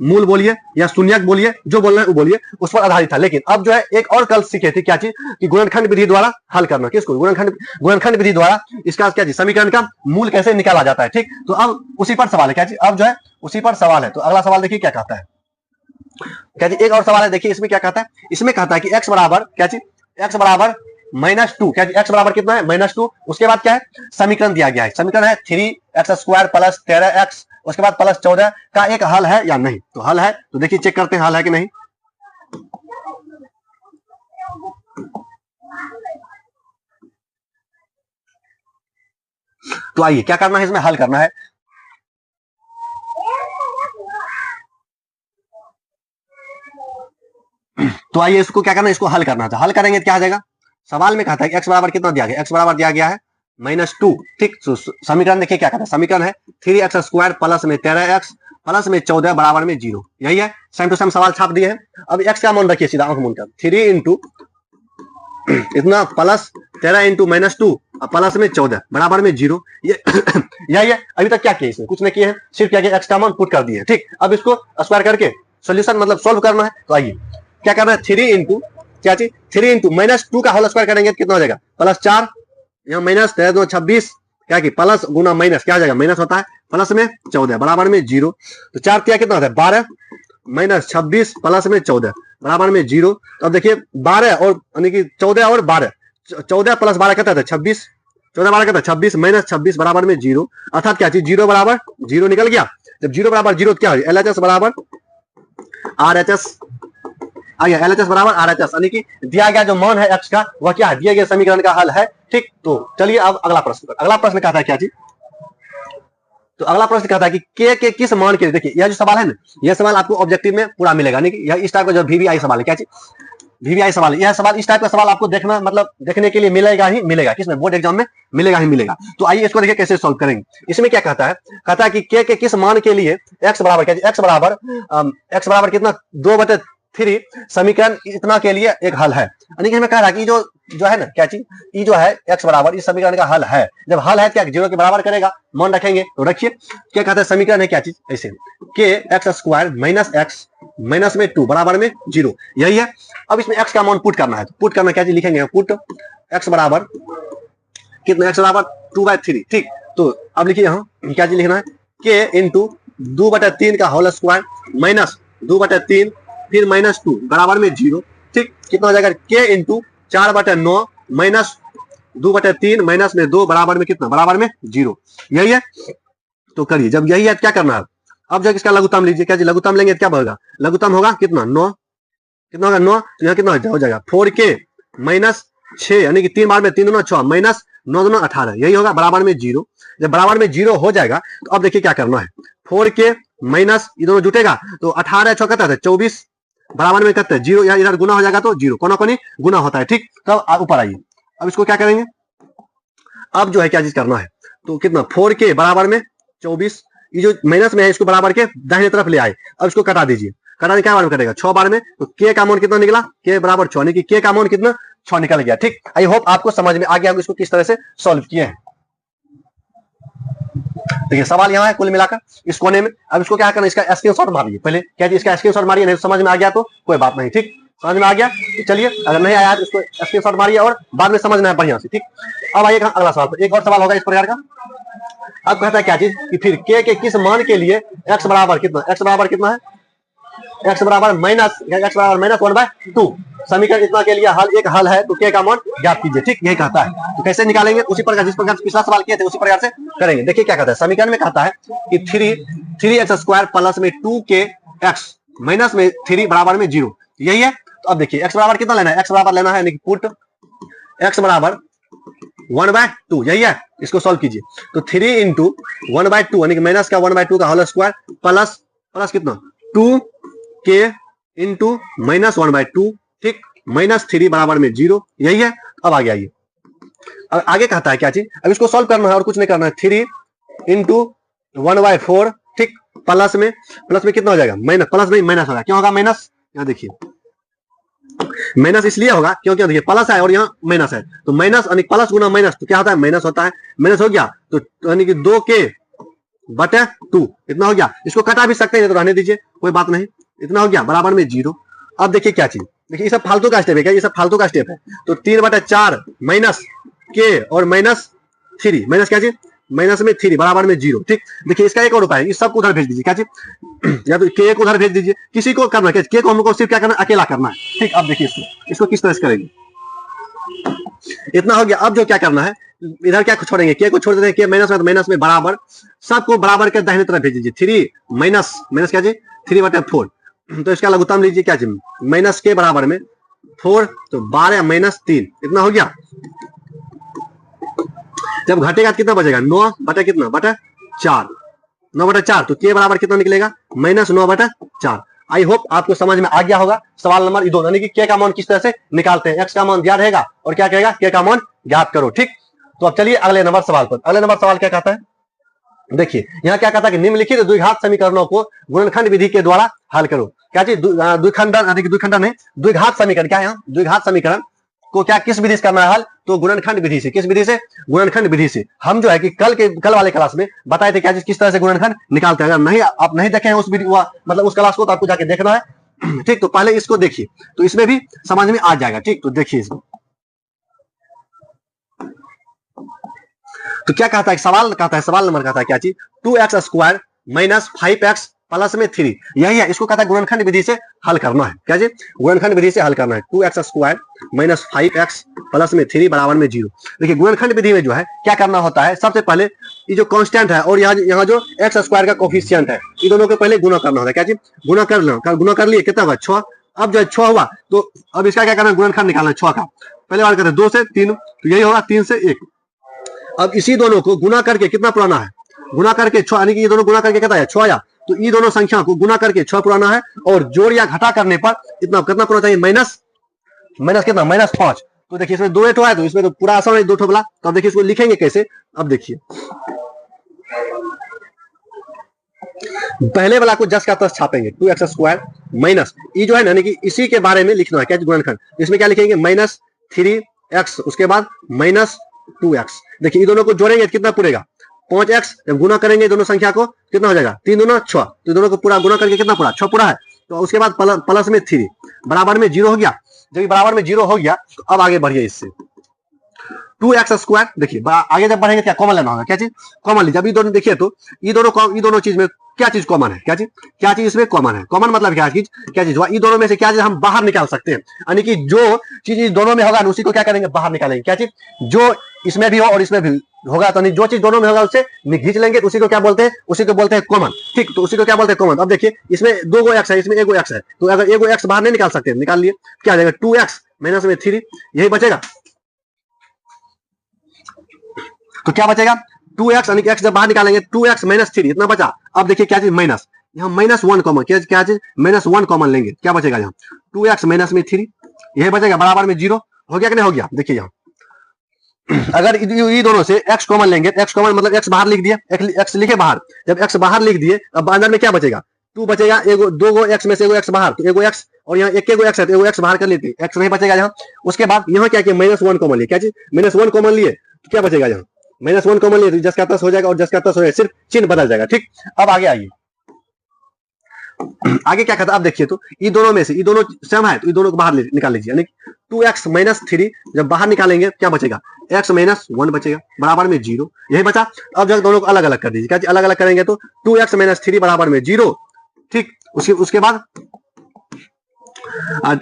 मूल बोलिए या शून्यक बोलिए, जो बोलना है वो बोलिए, उस पर आधारित था। लेकिन अब जो है एक और कल सीखे थे क्या चीज, कि गुणनखंड विधि द्वारा हल करना, किसको, गुणनखंड विधि द्वारा इसका क्या चीज, समीकरण का मूल कैसे निकाला जाता है, ठीक। तो अब उसी पर सवाल है, क्या चीज, अब जो है उसी पर सवाल है। तो अगला सवाल देखिए क्या कहता है, क्या चीज, एक और सवाल है, देखिए इसमें क्या कहता है, इसमें कहता है कि x बराबर क्या चीज, x बराबर -2, क्या x बराबर कितना है -2, उसके बाद क्या है, समीकरण दिया गया है, समीकरण है 3x स्क्वायर प्लस 13x, उसके बाद प्लस 14 का एक हल है या नहीं। तो हल है, तो देखिए चेक करते हैं हल है कि नहीं। तो आइए क्या करना है, इसमें हल करना है। तो आइए इसको क्या करना है, इसको हल करना था। हल करेंगे तो क्या आ जाएगा, सवाल में कहता है एक्स बराबर कितना दिया गया, एक्स बराबर दिया गया है -2। ठीक, समीकरण देखिए क्या कहता है, समीकरण है 3x² प्लस में 13x प्लस में 14 बराबर में 0। यही है, सेम टू सेम सवाल छाप दिए हैं। अब एक्स का मान रखिए सीधा आंख मूंद कर, 3 इंटू इतना प्लस 13 इंटू -2 प्लस में 14 बराबर में 0। ये यही है। अभी तक क्या किया, इसमें कुछ नहीं किया है, सिर्फ क्या किया, एक्स का मान पुट कर दिए। ठीक, अब इसको स्क्वायर करके सोल्यूशन मतलब सोल्व करना है। तो आइए क्या करना है, 3 इंटू क्या चीज, 3 इंटू -2 का होल स्क्वायर करेंगे तो कितना हो जाएगा, +4, यहाँ माइनस 13 26, क्या की प्लस गुना माइनस क्या हो जाएगा, माइनस होता है, प्लस में 14 बराबर में 0। तो 4 क्या कितना होता है 12 -26 प्लस में 14 बराबर में 0। तो अब देखिए 12 और यानी कि 14 और 12, 14 प्लस 12 कितना था 26, 14 12 कितना 26 -26 बराबर में 0। अर्थात क्या चीज 0 बराबर 0 निकल गया। जब 0 बराबर 0 क्या हो, LHS बराबर RHS आ गया, LHS बराबर RHS, यानी कि दिया गया जो मान है x का वह क्या है, दिए गए समीकरण का हल है। ठीक, तो चलिए अब अगला प्रश्न। अगला प्रश्न कहता है क्या चीज, तो अगला प्रश्न कहता है कि के किस मान के लिए, देखिए यह जो सवाल है ना, यह सवाल आपको ऑब्जेक्टिव में पूरा मिलेगा, नहीं कि यह इस टाइप का जो VVI सवाल है, क्या चीज VVI सवाल, यह सवाल इस टाइप का सवाल आपको देखना मतलब देखने के लिए मिलेगा ही मिलेगा, किसमें, बोर्ड एग्जाम में मिलेगा ही मिलेगा। तो आइए इसको देखिए कैसे सॉल्व करेंगे। इसमें क्या कहता है, कहता है कि के किस मान के लिए x बराबर क्या, x बराबर कितना 2/3 समीकरण इतना के लिए एक हल है। यानी कि हमें कह रहा है कि जो है ना क्या चीज, ये जो है x बराबर इस समीकरण का हल है। जब हल है क्या 0 के बराबर करेगा, मान रखेंगे तो रखिए। क्या कहते हैं समीकरण है क्या चीज, ऐसे के x² -x माइनस में 2 बराबर में 0, यही है। अब इसमें x का मान पुट करना है, तो पुट करना क्या चीज लिखेंगे, पुट x बराबर कितना, x बराबर 2/3। ठीक, तो अब लिखिए यहाँ क्या चीज लिखना है, के इंटू 2/3 का होल स्क्वायर माइनस 2/3 फिर -2 बराबर में 0। ठीक, कितना हो जाएगा, के इंटू 4/9 माइनस 2/3 माइनस में 2 बराबर में कितना, बराबर में 0, यही है। तो करिए, जब यही है क्या करना है, अब जब इसका लघुत्तम लीजिए, क्या लघुत्तम लेंगे क्या होगा, लघुत्तम होगा कितना 9, कितना होगा 9, तो यहाँ कितना हो जाएगा 4k -6, यानी कि 3 बार में 3 दूना 6 माइनस 9 दूना 18, यही होगा बराबर में 0। जब बराबर में 0 हो जाएगा तो अब देखिए क्या करना है, 4k माइनस ये दोनों जुटेगा तो 18 6 कहता है 24 बराबर में कहते हैं 0, या इधर गुना हो जाएगा तो 0, कोना कोनी गुना होता है। ठीक, तब ऊपर आइए, अब इसको क्या करेंगे, अब जो है क्या चीज करना है, तो कितना 4k बराबर में 24, ये जो माइनस में है इसको बराबर के दाहिने तरफ ले आए। अब इसको कटा दीजिए, कटाने क्या बार में कटेगा 6 बार में, तो k का मान कितना निकला, k बराबर 6, यानी कि k का मान कितना 6 निकल गया। ठीक, आई होप आपको समझ में आ गया इसको किस तरह से सॉल्व किए हैं। देखिए सवाल यहाँ है कुल मिलाकर इस कोने में। अब इसको क्या करना, इसका स्क्रीनशॉट मारिए पहले, क्या इसका स्क्रीनशॉट मारिए, नहीं समझ में आ गया तो कोई बात नहीं। ठीक, समझ में आ गया तो चलिए, अगर नहीं आया तो इसको स्क्रीनशॉट मारिए और बाद में समझना है बढ़िया से। ठीक, अब आइए अगला सवाल पर, एक और सवाल होगा इस प्रकार का। अब कहता है क्या चीज कि फिर के किस मान के लिए x बराबर कितना, x बराबर कितना है, x बराबर -1/2 समीकरण इतना के लिए हल एक हल है, तो k का मान ज्ञात कीजिए। ठीक, यही कहता है। तो कैसे निकालेंगे, उसी प्रकार जिस प्रकार पिछला सवाल किए थे उसी प्रकार से करेंगे। देखिए क्या कहता है, समीकरण में कहता है कि 3x² प्लस में 2kx माइनस में 3 बराबर में 0, यही है। तो अब देखिए x बराबर कितना लेना है, x बराबर लेना है पुट x बराबर 1/2, यही है। इसको सॉल्व कीजिए, तो 3 इंटू 1/2 यानी कि माइनस का 1/2 का होल स्क्वायर प्लस कितना 2k इंटू माइनस 1/2। ठीक, -3 बराबर में 0, यही है। अब आगे आइए, अब आगे कहता है क्या चीज, अब इसको सॉल्व करना है और कुछ नहीं करना है, 3 इंटू 1/4। ठीक, प्लस में कितना हो जाएगा, माइनस, प्लस नहीं माइनस होगा, क्यों होगा माइनस, यहाँ देखिए माइनस इसलिए होगा क्योंकि देखिए प्लस है और यहाँ माइनस है, तो माइनस यानी प्लस गुना माइनस तो क्या होता है, माइनस होता है। माइनस हो गया तो यानी कि 2k/2 इतना हो गया। इसको कटा भी सकते हैं तो रहने दीजिए, कोई बात नहीं, इतना हो गया बराबर में 0। अब देखिए क्या चीज, देखिए ये सब फालतू का स्टेप है, क्या ये सब फालतू का स्टेप है। तो 3/4 माइनस k और -3 माइनस क्या चीज माइनस में 3 बराबर में 0। ठीक, देखिए इसका एक और उपाय है, इस सबको उधर भेज दीजिए, क्या चीज या तो k को उधर भेज दीजिए, किसी को करना है, k को हमको सिर्फ क्या करना है, अकेला करना है। ठीक, अब देखिए इसको किस तरह से करेंगे, इतना हो गया। अब जो क्या करना है, इधर क्या छोड़ेंगे, k को छोड़ देते हैं, k माइनस में तो माइनस में बराबर, सबको बराबर के दाहिने तरफ भेज दीजिए। 3 माइनस क्या चीज 3/4, तो इसका लघुत्तम लीजिए, क्या चीज माइनस के बराबर में 4, तो 12 - 3 इतना हो गया। जब घटेगा तो कितना बचेगा 9 बटा कितना बटा 4, 9 बटा 4, तो के बराबर कितना निकलेगा -9 बटा 4। आई होप आपको समझ में आ गया होगा। सवाल नंबर 2 यानी कि के का मान किस तरह से निकालते हैं, एक्स का मान दिया रहेगा और क्या कहेगा के का मान ज्ञात करो। ठीक, तो अब चलिए अगले नंबर सवाल पर। अगले नंबर सवाल क्या कहता है, देखिए यहाँ क्या कहता है कि निम्नलिखित द्विघात समीकरणों को गुणनखंड विधि के द्वारा हल करो। क्या चीज द्विखंडन है, द्विघात समीकरण क्या है, यहाँ द्विघात समीकरण को क्या किस विधि से करना है हल, तो गुणनखंड विधि से। किस विधि से, गुणनखंड विधि से। हम जो है कि कल वाले क्लास में बताए थे क्या चीज किस तरह से गुणनखंड निकालते हैं। अगर नहीं आप नहीं देखे हैं उस वीडियो मतलब उस क्लास को, तो आपको जाके देखना है। ठीक, तो पहले इसको देखिए तो इसमें भी समझ में आ जाएगा। ठीक, तो देखिए इसको तो क्या कहता है, सवाल कहता है, सवाल नंबर कहता है क्या चीज 2x square minus 5x plus में 3, यही है, इसको कहता है गुणनखंड विधि से हल करना है। क्या जी, गुणनखंड विधि से हल करना है। 2x square minus 5x plus में 3 बराबर में 0। देखिए गुणनखंड विधि में जो है क्या करना होता है, सबसे पहले ये जो कांस्टेंट है और यहाँ जो x स्क्वायर का कोफिशिएंट है, इन दोनों को पहले गुणा करना होता है। क्या जी, गुणा कर लो, गुणा कर लिए कितना हुआ 6। अब जो 6 हुआ तो अब इसका क्या करना है, गुणनखंड निकालना है 6 का। पहले बार करते 2 से 3, तो यही होगा 3 से 1। अब इसी दोनों को गुना करके कितना पुराना है, गुना करके 6, यानी कि ये दोनों गुना करके कितना है 6 आया, तो ये दोनों संख्या को गुना करके 6 पुराना है और जोड़ या घटा करने पर इतना कितना पुराना चाहिए माइनस कितना -5। तो देखिए इसमें 2 है तो इसमें तो पूरा आसान है 2 ठो वाला। तो अब देखिए इसको लिखेंगे कैसे, अब देखिए पहले वाला को जस का तस छापेंगे 2x स्क्वायर माइनस ये जो है यानी कि इसी के बारे में लिखना है क्या गुणनखंड। इसमें क्या लिखेंगे -3x, उसके बाद -2x। देखिए ये दोनों को जोड़ेंगे कितना पूरेगा 5x। जब गुना करेंगे दोनों संख्या को कितना हो जाएगा 3 दूना 6, तो दोनों को पूरा गुना करके कितना पूरा 6 पूरा है। तो उसके बाद प्लस में 3 बराबर में 0 हो गया। जब बराबर में 0 हो गया तो अब आगे बढ़िए इससे 2x स्क्वायर। देखिए आगे जब बढ़ेंगे क्या कॉमन लेना होगा, क्या चीज कॉमन लीजिए। अब ये दोनों देखिए तो ये दोनों चीज में क्या चीज कॉमन है, क्या चीज इसमें कॉमन है। कॉमन मतलब क्या चीज ये दोनों में से क्या चीज हम बाहर निकाल सकते हैं, यानी कि जो चीज दोनों में होगा उसी को क्या करेंगे बाहर निकालेंगे। क्या चीज जो इसमें भी हो और इसमें भी होगा, तो जो चीज दोनों में होगा उससे खींच लेंगे, तो उसी को क्या बोलते हैं, उसी को बोलते हैं कॉमन। ठीक, तो उसी को क्या बोलते हैं कॉमन। अब देखिए इसमें 2 गो x है, इसमें 1 गो x है, तो अगर 1 गो x बाहर नहीं निकाल सकते, निकाल लिए क्या आ जाएगा 2x माइनस में 3, यही बचेगा। तो क्या बचेगा 2x, यानी कि x जब बाहर निकालेंगे 2x माइनस 3 इतना बचा। अब देखिए क्या चीज माइनस, यहाँ -1 कॉमन, क्या चीज -1 कॉमन लेंगे, क्या बचेगा यहाँ 2x माइनस में 3, यही बचेगा बराबर में 0। हो गया कि नहीं हो गया। देखिए यहाँ अगर ये दोनों से x कॉमन लेंगे, x कॉमन मतलब x बाहर लिख दिए, x लिखे बाहर। जब x बाहर लिख दिए अब अंदर में क्या बचेगा 2 बचेगा, 2 गो x में से 1 गो x बाहर, तो 1 गो x और यहाँ 1 गो x है तो 1 गो x बाहर कर लेते, x नहीं बचेगा यहाँ। उसके बाद यहाँ क्या किया -1 कॉमन लिए, क्या चीज -1 कॉमन लिए तो क्या बचेगा यहाँ -1 कॉमन लिए, तो जस का तस हो जाएगा और जस का तस हो जाएगा, सिर्फ चिन्ह बदल जाएगा। ठीक, अब आगे आइए, आगे क्या कहता है, अब देखिए तो ये दोनों में से ये दोनों सेम है तो ये दोनों को बाहर निकाल लीजिए, यानी 2x माइनस 3 जब बाहर निकालेंगे क्या बचेगा x माइनस 1 बचेगा बराबर में 0, यही बचा। अब जब दोनों को अलग अलग कर दीजिए, क्या अलग अलग करेंगे तो 2x माइनस 3 बराबर में 0। ठीक, उसके बाद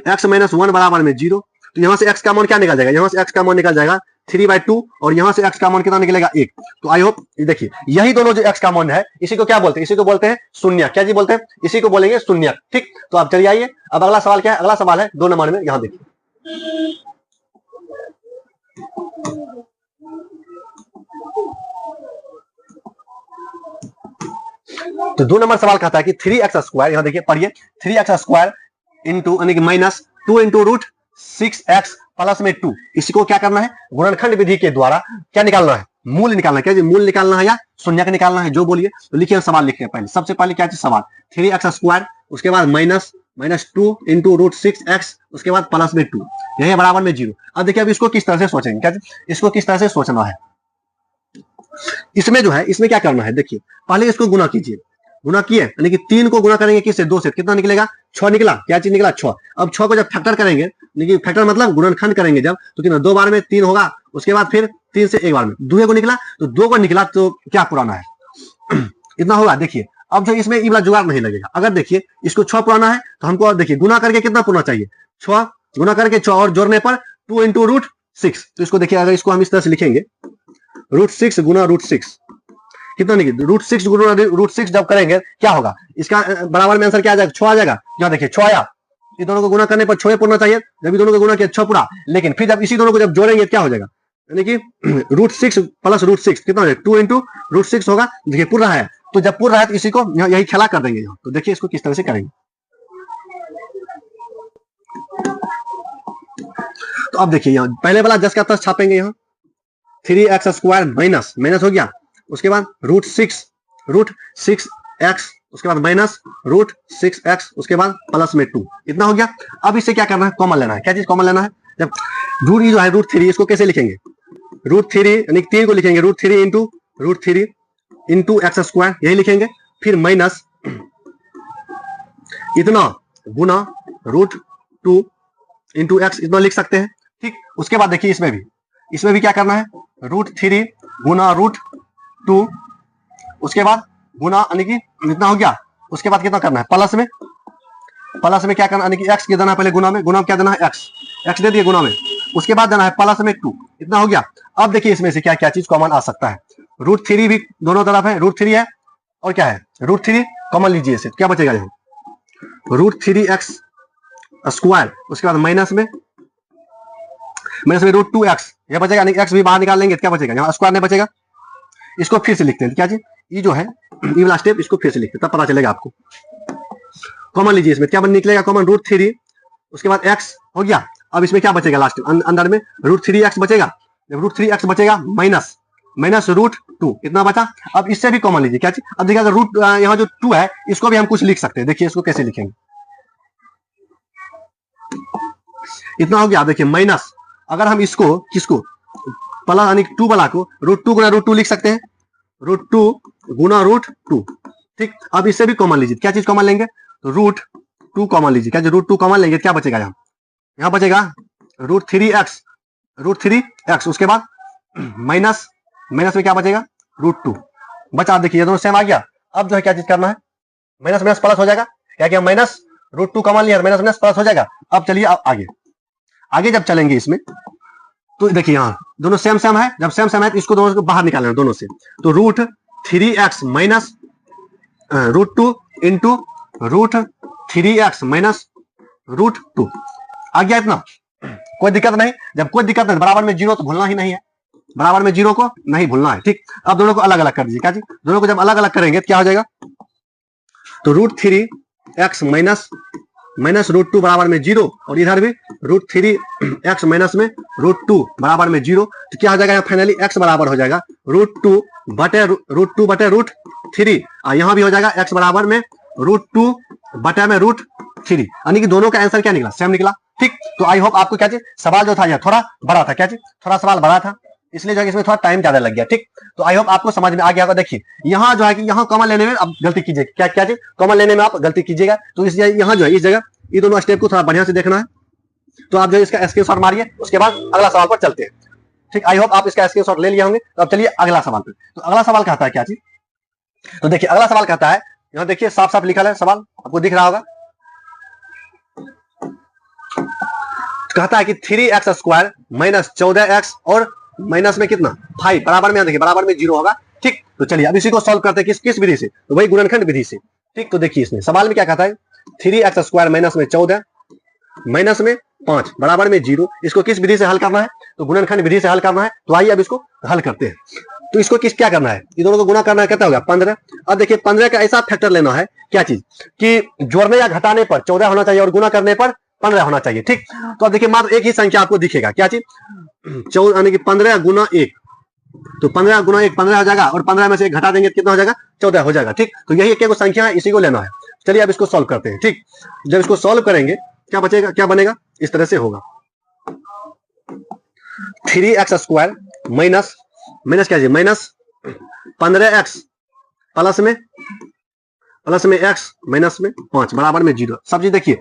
x माइनस 1 बराबर में 0, तो यहाँ से x का मान क्या निकल जाएगा, यहाँ से x का मान निकल जाएगा 3/2 और यहाँ से x का मान कितना निकलेगा 1। तो आई होप देखिए यही दोनों जो x का मान है इसी को क्या बोलते हैं, इसी को बोलते हैं शून्य। क्या जी बोलते हैं, इसी को बोलेंगे शून्य। ठीक, तो आप चलिए आइए, अब अगला सवाल क्या है, अगला सवाल है 2 नंबर में, यहाँ देखिए तो 2 नंबर सवाल कहता है कि 3x स्क्वायर, यहाँ देखिए पढ़िए 3x स्क्वायर इंटू यानी कि minus 2 into root 6x plus में 2, इसी को क्या करना है गुणनखंड विधि के द्वारा क्या निकालना है, मूल निकालना है। क्या जी मूल निकालना है या शून्य का निकालना है, जो बोलिए। तो लिखिए सवाल लिखिए पहले, सबसे पहले क्या चीज सवाल 3x स्क्वायर, उसके बाद माइनस 2 इंटू रूट 6x, उसके बाद प्लस में 2, यही बराबर में 0। अब देखिए अब इसको किस तरह से सोचेंगे, क्या इसको किस तरह से सोचना है। इसमें जो है इसमें क्या करना है, देखिए पहले इसको गुना कीजिए, गुना किए यानी कि 3 को गुना करेंगे किससे 2 से, कितना निकलेगा 6 निकला। क्या चीज निकला 6। अब 6 को जब फैक्टर करेंगे, लेकिन फैक्टर मतलब गुणनखंड करेंगे जब, तो कितना 2 बार में 3 होगा, उसके बाद फिर 3 से 1 बार में 2 को निकला, तो 2 को निकला तो क्या पुराना है इतना होगा। देखिए अब जो इसमें ये वाला जुगाड़ नहीं लगेगा, अगर देखिए इसको 6 पुराना है तो हमको देखिए गुना करके कितना पुराना चाहिए 6, गुना करके 6 और जोड़ने पर 2 इंटू रूट 6। तो इसको देखिए अगर इसको हम इस तरह से लिखेंगे √6 गुना √6 कितना निकले √6 गुना √6 जब करेंगे क्या होगा, इसका बराबर में आंसर क्या आ जाएगा 6 आ जाएगा। यहाँ देखिए 6 आया, ये दोनों को गुना करने पर 6 पूरा चाहिए, जब ये दोनों को गुना किया 6 पूरा, लेकिन फिर जब इसी दोनों को जब जोड़ेंगे क्या हो जाएगा यानी कि √6 प्लस √6 कितना हो जाएगा, 2 इंटू √6 होगा। देखिए पूरा है, तो जब पूरा है तो इसी को यही खेला कर देंगे यहाँ। तो देखिए इसको किस तरह से करेंगे। तो अब देखिए यहाँ पहले वाला 10 का 10 छापेंगे, यहाँ 3x² माइनस माइनस हो गया, उसके बाद √6x, उसके बाद माइनस √6x, उसके बाद प्लस में 2, इतना हो गया। अब इससे क्या करना है, कॉमन लेना है। क्या चीज कॉमन लेना है, जब रूट जो है √3, इसको कैसे लिखेंगे, √3 यानी 3 को लिखेंगे √3 इंटू x², यही लिखेंगे। फिर माइनस इतना गुना √2 इंटू x, इतना लिख सकते हैं, ठीक। उसके बाद देखिए इसमें भी क्या करना है, √3 गुना √2, उसके बाद गुना यानी कि इतना हो गया। उसके बाद कितना करना है, प्लस में क्या करना है, यानी कि x के देना है पहले, गुना में क्या देना है, x दे दिए गुना में, उसके बाद देना है प्लस में 2, इतना हो गया। अब देखिए इसमें से क्या क्या चीज कॉमन आ सकता है, √3 भी दोनों तरफ है, √3 है और क्या है, √3 कॉमन लीजिए इसे, क्या बचेगा यहाँ, √3x², उसके बाद माइनस में √2x, यह बचेगा, यानी x भी बाहर निकाल लेंगे, क्या बचेगा, यहाँ स्क्वायर नहीं बचेगा। इसको फिर से लिखते हैं, क्या जी, ये जो है ये वाला स्टेप, इसको फिर से लिखते हैं, तब पता चलेगा आपको। कॉमन लीजिए, इसमें क्या निकलेगा कॉमन, √3, उसके बाद x हो गया। अब इसमें क्या बचेगा, लास्ट अंदर में √3x बचेगा, जब √3x बचेगा माइनस √2, इतना बचा। अब इससे भी कॉमन लीजिए, क्या चीज, अब देखिए अगर यहाँ जो 2 है, इसको भी हम कुछ लिख सकते हैं। देखिए इसको कैसे लिखेंगे, इतना हो गया। देखिए माइनस, अगर हम इसको किसको प्लस यानी 2 वाला को √2 गुना √2 लिख सकते हैं, √2 गुना √2, ठीक। अब इससे भी कॉमन लीजिए, क्या चीज कॉमन लेंगे, तो √2 कॉमन लीजिए, क्या √2 कॉमन लेंगे, क्या बचेगा, यहाँ बचेगा √3x, उसके बाद माइनस में क्या बचेगा, √2 बचा। देखिए ये दोनों सेम आ गया। अब जो है क्या चीज करना है, माइनस माइनस प्लस हो जाएगा, क्या किया, माइनस √2 कॉमन लिया, माइनस माइनस प्लस हो जाएगा। अब चलिए आगे जब चलेंगे इसमें, तो देखिए यहाँ दोनों सेम है, जब सेम है तो इसको दोनों को बाहर निकालना दोनों से, तो √3x minus √2 into √3x minus √2 आ गया। इतना कोई दिक्कत नहीं, जब कोई दिक्कत नहीं, बराबर में 0 तो भूलना ही नहीं है, बराबर में 0 को नहीं भूलना है, ठीक। अब दोनों को अलग अलग कर दीजिए, क्या जी, दोनों को जब अलग अलग करेंगे तो क्या हो जाएगा, तो √3x माइनस √2 बराबर में 0, और इधर भी √3x माइनस में √2 बराबर में 0, तो क्या हो जाएगा, फाइनली x बराबर हो जाएगा √2 बटे √3, और यहाँ भी हो जाएगा x बराबर में √2 बटे में √3, यानी कि दोनों का आंसर क्या निकला, सेम निकला, ठीक। तो आई होप आपको क्या चीज, सवाल जो था यह थोड़ा बड़ा था, क्या चीज, थोड़ा सवाल बड़ा था, इसलिए जो है इसमें थोड़ा टाइम ज्यादा लग गया, ठीक। तो आई होप आपको समझ में आ गया होगा। देखिए यहाँ जो है कि यहाँ कॉमन लेने में आप गलती कीजिएगा, क्या चीज, कॉमन लेने में आप गलती कीजिएगा, तो इस यहाँ जो है इस जगह ये दोनों स्टेप को थोड़ा बढ़िया से देखना है। तो आप जो है इसका स्क्रीनशॉट मारिए, उसके बाद अगला सवाल पर चलते हैं, ठीक। आई होप आप इसका स्क्रीनशॉट ले लिए होंगे। तो अब चलिए अगला सवाल पे। तो अगला सवाल कहता है क्या चीज, तो देखिए अगला सवाल कहता है, यहाँ देखिए साफ साफ लिखा है सवाल, आपको दिख रहा होगा, कहता है कि 3x² माइनस 14x और माइनस में कितना 5 बराबर में, देखिए बराबर में 0 होगा, ठीक। तो चलिए अब इसी को सॉल्व करते हैं, किस विधि से, तो वही गुणनखंड विधि से, ठीक। तो देखिए इसमें सवाल में क्या कहता है, 3x² माइनस में 14 माइनस में 5 बराबर में 0, इसको किस विधि से हल करना है, तो गुणनखंड विधि से हल करना है। तो आइए अब इसको हल करते हैं। तो इसको क्या करना है, ये दोनों को गुणा करना है, कितना होगा 15। अब देखिए 15 का ऐसा फैक्टर लेना है, क्या चीज, कि जोड़ने या घटाने पर 14 होना चाहिए और गुणा करने पर 15 होना चाहिए, ठीक। तो अब देखिए मात्र एक ही संख्या आपको दिखेगा, क्या चीज, 14 यानी कि 15 गुना 1, तो 15 गुना 1 15 हो जाएगा, और 15 में से 1 घटा देंगे तो कितना हो जाएगा, 14 हो जाएगा, ठीक। तो यही एक संख्या है, इसी को लेना है। चलिए अब इसको सॉल्व करते हैं, ठीक। जब इसको सॉल्व करेंगे क्या बचेगा, क्या बनेगा, इस तरह से होगा, 3x² माइनस क्या है, माइनस 15x प्लस में x माइनस में 5 बराबर में 0। सब चीज देखिए,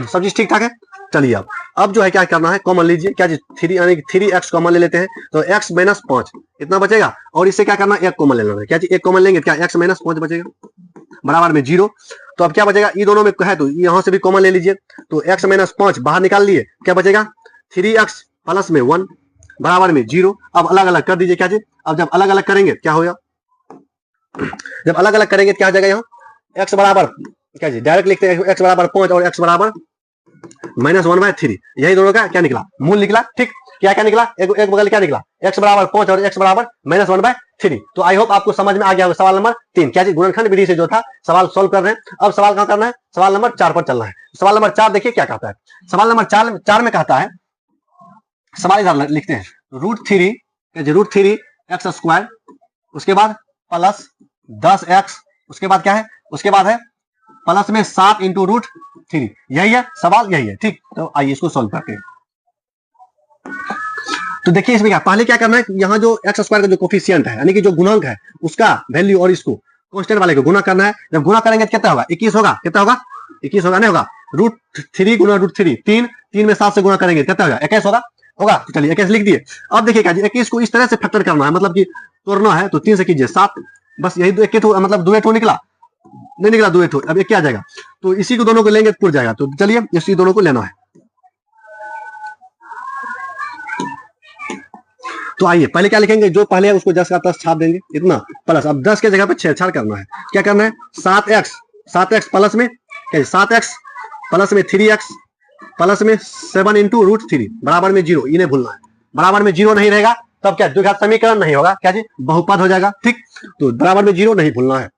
सब चीज ठीक ठाक है। चलिए अब जो है क्या करना है, कॉमन लीजिए, क्या चीज 3 यानी कि 3x कॉमन ले लेते हैं, तो x माइनस 5 इतना बचेगा, और इससे क्या करना है, 1 कॉमन ले लेना है, क्या चीज 1 कॉमन लेंगे, क्या x माइनस 5 बचेगा बराबर में 0। तो अब क्या बचेगा, ये दोनों में है तो यहां से भी कॉमन ले लीजिए, तो x माइनस 5 बाहर निकाल लिए, क्या बचेगा 3x प्लस में 1 बराबर में 0। अब अलग अलग कर दीजिए, क्या चीज, अब जब अलग अलग करेंगे क्या होगा, जब अलग अलग करेंगे क्या हो जाएगा, यहाँ x बराबर क्या चीज, डायरेक्ट लिखते हैं x बराबर 5 और x बराबर -1/3, यही दोनों का क्या निकला, मूल निकला, ठीक। क्या क्या निकला, एक बगल क्या निकला, x बराबर 5 और x बराबर -1/3। तो आई होप आपको समझ में आ गया होगा सवाल नंबर 3। क्या जी, गुणनखंड विधि से जो था सवाल सोल्व कर रहे हैं। अब सवाल कहां करना है, सवाल नंबर 4 पर चलना है। सवाल नंबर 4 देखिए क्या कहता है। सवाल नंबर 4 में कहता है, सवाल इधर लिखते हैं, √3 x स्क्वायर, उसके बाद प्लस 10x, उसके बाद क्या है, उसके बाद है प्लस में 7 इंटू √3। यही है सवाल, यही है। ठीक, तो आइए इसको सॉल्व करते हैं। तो देखिए इसमें क्या, पहले क्या करना है, यहाँ जो एक्स स्क्वायर का जो कोफिशिएंट है यानी कि जो गुणांक है उसका वैल्यू और इसको कांस्टेंट वाले को गुना करना है। जब गुना करेंगे तो कितना होगा, 21 होगा। कितना होगा, 21 होगा, नहीं होगा, √3 गुना √3, 3 में 7 से गुना करेंगे कितना होगा, 21 होगा। होगा तो चलिए 21 लिख दिए। अब देखिए क्या जी, 21 को इस तरह से फैक्टर करना है, मतलब कि तोड़ना है, तो 3 से कीजिए 7, बस यही दो, एक मतलब 2 निकला, नहीं निकला 2, अब एक क्या आ जाएगा, तो इसी को दोनों को लेंगे तो पुर जाएगा। तो चलिए इसी दोनों को लेना है। तो आइए पहले क्या लिखेंगे, जो पहले है उसको 10 का 10 छाप देंगे, इतना प्लस, अब 10 के जगह पे छेड़छाड़ करना है। क्या करना है, 7x प्लस में 7x प्लस में 3x प्लस में 7 इंटू √3 बराबर में 0। इन्हें भूलना है, बराबर में 0 नहीं रहेगा तब क्या द्विघात समीकरण नहीं होगा, क्या जी, बहुपद हो जाएगा। ठीक, तो बराबर में 0 नहीं भूलना है।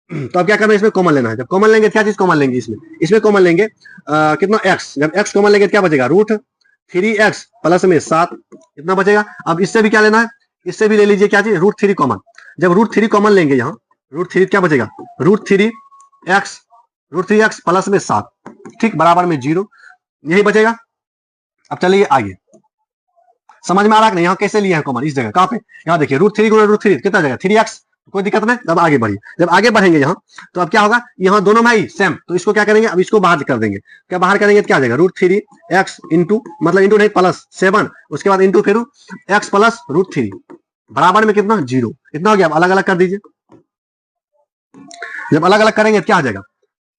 तो अब क्या करना है, इसमें कॉमन लेना है। जब कॉमन लेंगे क्या चीज कॉमन लेंगे, इसमें कॉमन लेंगे कितना x, जब x कॉमन लेंगे क्या बचेगा, √3x प्लस में 7, इतना बचेगा। अब इससे भी क्या लेना है, इससे भी ले लीजिए क्या चीज, √3 कॉमन। जब √3 कॉमन लेंगे, यहाँ √3 क्या बचेगा, √3x प्लस में 7, ठीक, बराबर में 0, यही बचेगा। अब चलिए आगे, समझ में आ रहा है कि नहीं, यहाँ कैसे लिया है कॉमन, इस जगह कहाँ पे, यहाँ देखिए √3 गुना √3 कितना जाएगा, 3x, कोई दिक्कत नहीं। अब आगे बढ़िए, जब आगे बढ़ेंगे यहाँ तो अब क्या होगा, यहाँ दोनों में ही सेम, तो इसको क्या करेंगे, अब इसको बाहर कर देंगे। क्या बाहर करेंगे तो क्या आ जाएगा, √3x इंटू, मतलब इंटू नहीं प्लस 7, उसके बाद इंटू फिर x प्लस √3 बराबर में कितना, 0। इतना हो गया। अब अलग अलग कर दीजिए। जब अलग अलग करेंगे क्या आ जाएगा,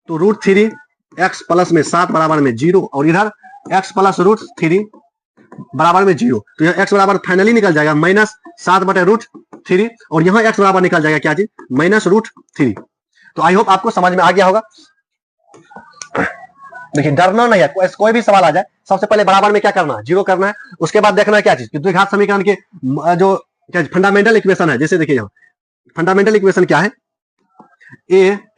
तो √3x प्लस में 7 बराबर में 0, और इधर x प्लस √3 बराबर में 0। तो यहाँ x बराबर फाइनली निकल जाएगा -7/√3, और यहाँ x बराबर निकल जाएगा क्या चीज, -√3। तो आई होप आपको समझ में आ गया होगा। देखिए डरना नहीं है, कोई भी सवाल आ जाए सबसे पहले बराबर में क्या करना है, 0 करना है। उसके बाद देखना है क्या चीज, द्विघात समीकरण के जो फंडामेंटल इक्वेशन है, जैसे देखिए यहाँ फंडामेंटल इक्वेशन क्या है,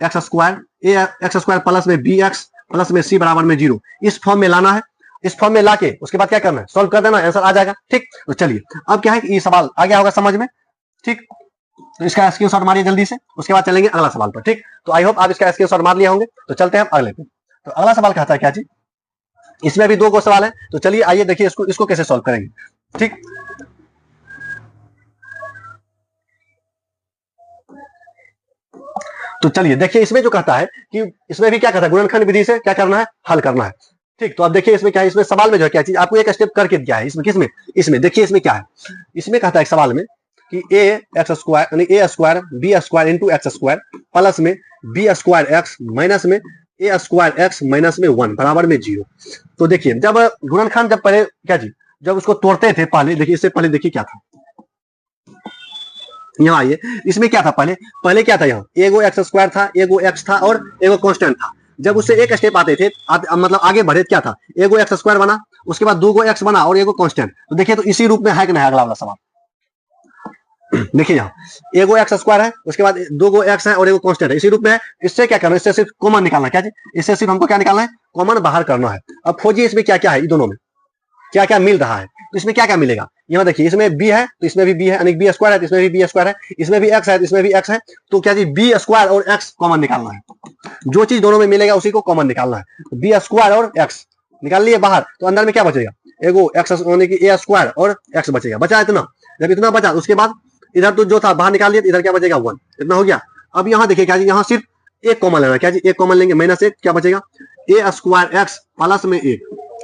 ax स्क्वायर प्लस में bx प्लस में c बराबर में 0, इस फॉर्म में लाना है। इस फॉर्म में लाके उसके बाद क्या करना है, सॉल्व कर देना, आंसर आ जाएगा। ठीक, तो चलिए अब क्या है कि ये सवाल आ गया होगा समझ में। ठीक, तो इसका स्क्रीनशॉट मारिए जल्दी से, उसके बाद चलेंगे अगला सवाल पर। ठीक, तो आई होप आप इसका स्क्रीनशॉट मार लिए होंगे। तो चलते हैं अगले पे। तो अगला सवाल कहता है क्या जी, इसमें भी 2 सवाल है, तो चलिए आइए देखिए इसको कैसे सॉल्व करेंगे। ठीक, तो चलिए देखिए इसमें जो कहता है कि इसमें भी क्या कहता है, गुणनखंड विधि से क्या करना है, हल करना है। ठीक, तो अब देखिए इसमें क्या है, इसमें सवाल में जो है क्या चीज आपको एक स्टेप करके दिया है। इसमें किसमें, इसमें देखिए इसमें क्या है, इसमें कहता है सवाल में कि a स्क्वायर यानी a square b square into x square plus में b स्क्वायर x माइनस में a स्क्वायर x माइनस में 1 बराबर में 0। तो देखिए जब गुणनखंड जब पहले क्या जी, जब उसको तोड़ते थे पहले, देखिए इससे पहले देखिए क्या था, यहाँ आइए, इसमें क्या था, पहले क्या था, यहाँ एगो x स्क्वायर था, एगो x था और एगो कांस्टेंट था। जब उससे एक स्टेप आते थे मतलब आगे बढ़े क्या था, एगो x स्क्वायर बना, उसके बाद 2 x बना और एगो कांस्टेंट। तो देखिए तो इसी रूप में है कि नहीं अगला वाला सवाल। देखिए यहाँ एगो x स्क्वायर है, उसके बाद 2 x है और एगो कांस्टेंट है, इसी रूप में है। इससे क्या करना है, इससे सिर्फ कॉमन निकालना है। क्या जी, इससे सिर्फ हमको क्या निकालना है, कॉमन बाहर करना है। अब खोजिए इसमें क्या क्या है, दोनों में क्या क्या मिल रहा है। तो इसमें क्या क्या मिलेगा, यहाँ देखिए इसमें b है तो इसमें भी b है, यानी b स्क्वायर है तो इसमें भी b स्क्वायर है, इसमें भी x है तो इसमें भी x है। तो क्या जी, b स्क्वायर और x कॉमन निकालना है। जो चीज दोनों में मिलेगा उसी को कॉमन निकालना है। b स्क्वायर और x निकाल लिए बाहर, तो अंदर में क्या बचेगा, एगो x यानी कि a स्क्वायर और x बचेगा। बचा इतना, जब इतना बचा उसके बाद इधर तो जो था बाहर निकाल लिया, इधर क्या बचेगा 1, इतना हो गया। अब यहाँ देखिए क्या जी, यहाँ सिर्फ एक कॉमन लेना है। क्या जी, एक कॉमन लेंगे, -1 क्या बचेगा, a स्क्वायर x प्लस में 1,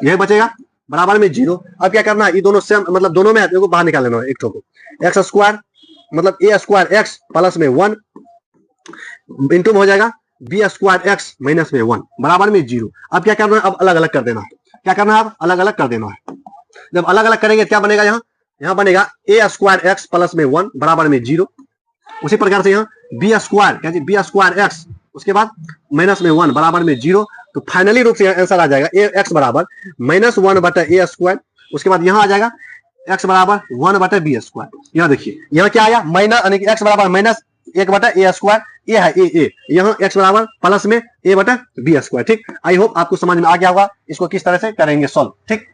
यही बचेगा बराबर में 0। अब क्या करना है, ये दोनों सेम मतलब दोनों में है तो बाहर निकाल लेना है एक को, x स्क्वायर मतलब a स्क्वायर x प्लस में 1 इंटू में हो जाएगा b स्क्वायर x माइनस में 1 बराबर में 0। अब क्या करना है, अब अलग अलग कर देना है। क्या करना है, अब अलग अलग कर देना है। जब अलग अलग करेंगे क्या बनेगा, यहाँ बनेगा a स्क्वायर x प्लस में 1 बराबर में 0। उसी प्रकार से यहाँ b स्क्वायर, क्या जी, b स्क्वायर x उसके बाद माइनस में 1 बराबर में 0। तो फाइनली रूप से आंसर आ जाएगा x बराबर -1 बटा a स्क्वायर। उसके बाद यहाँ आ जाएगा एक्स बराबर 1/b²। यहाँ देखिए यहाँ क्या आया माइनस, यानी कि एक्स बराबर माइनस 1/a², ये है ए, यहाँ एक्स बराबर प्लस में a/b²। ठीक, आई होप आपको समझ में आ गया होगा इसको किस तरह से करेंगे सॉल्व। ठीक,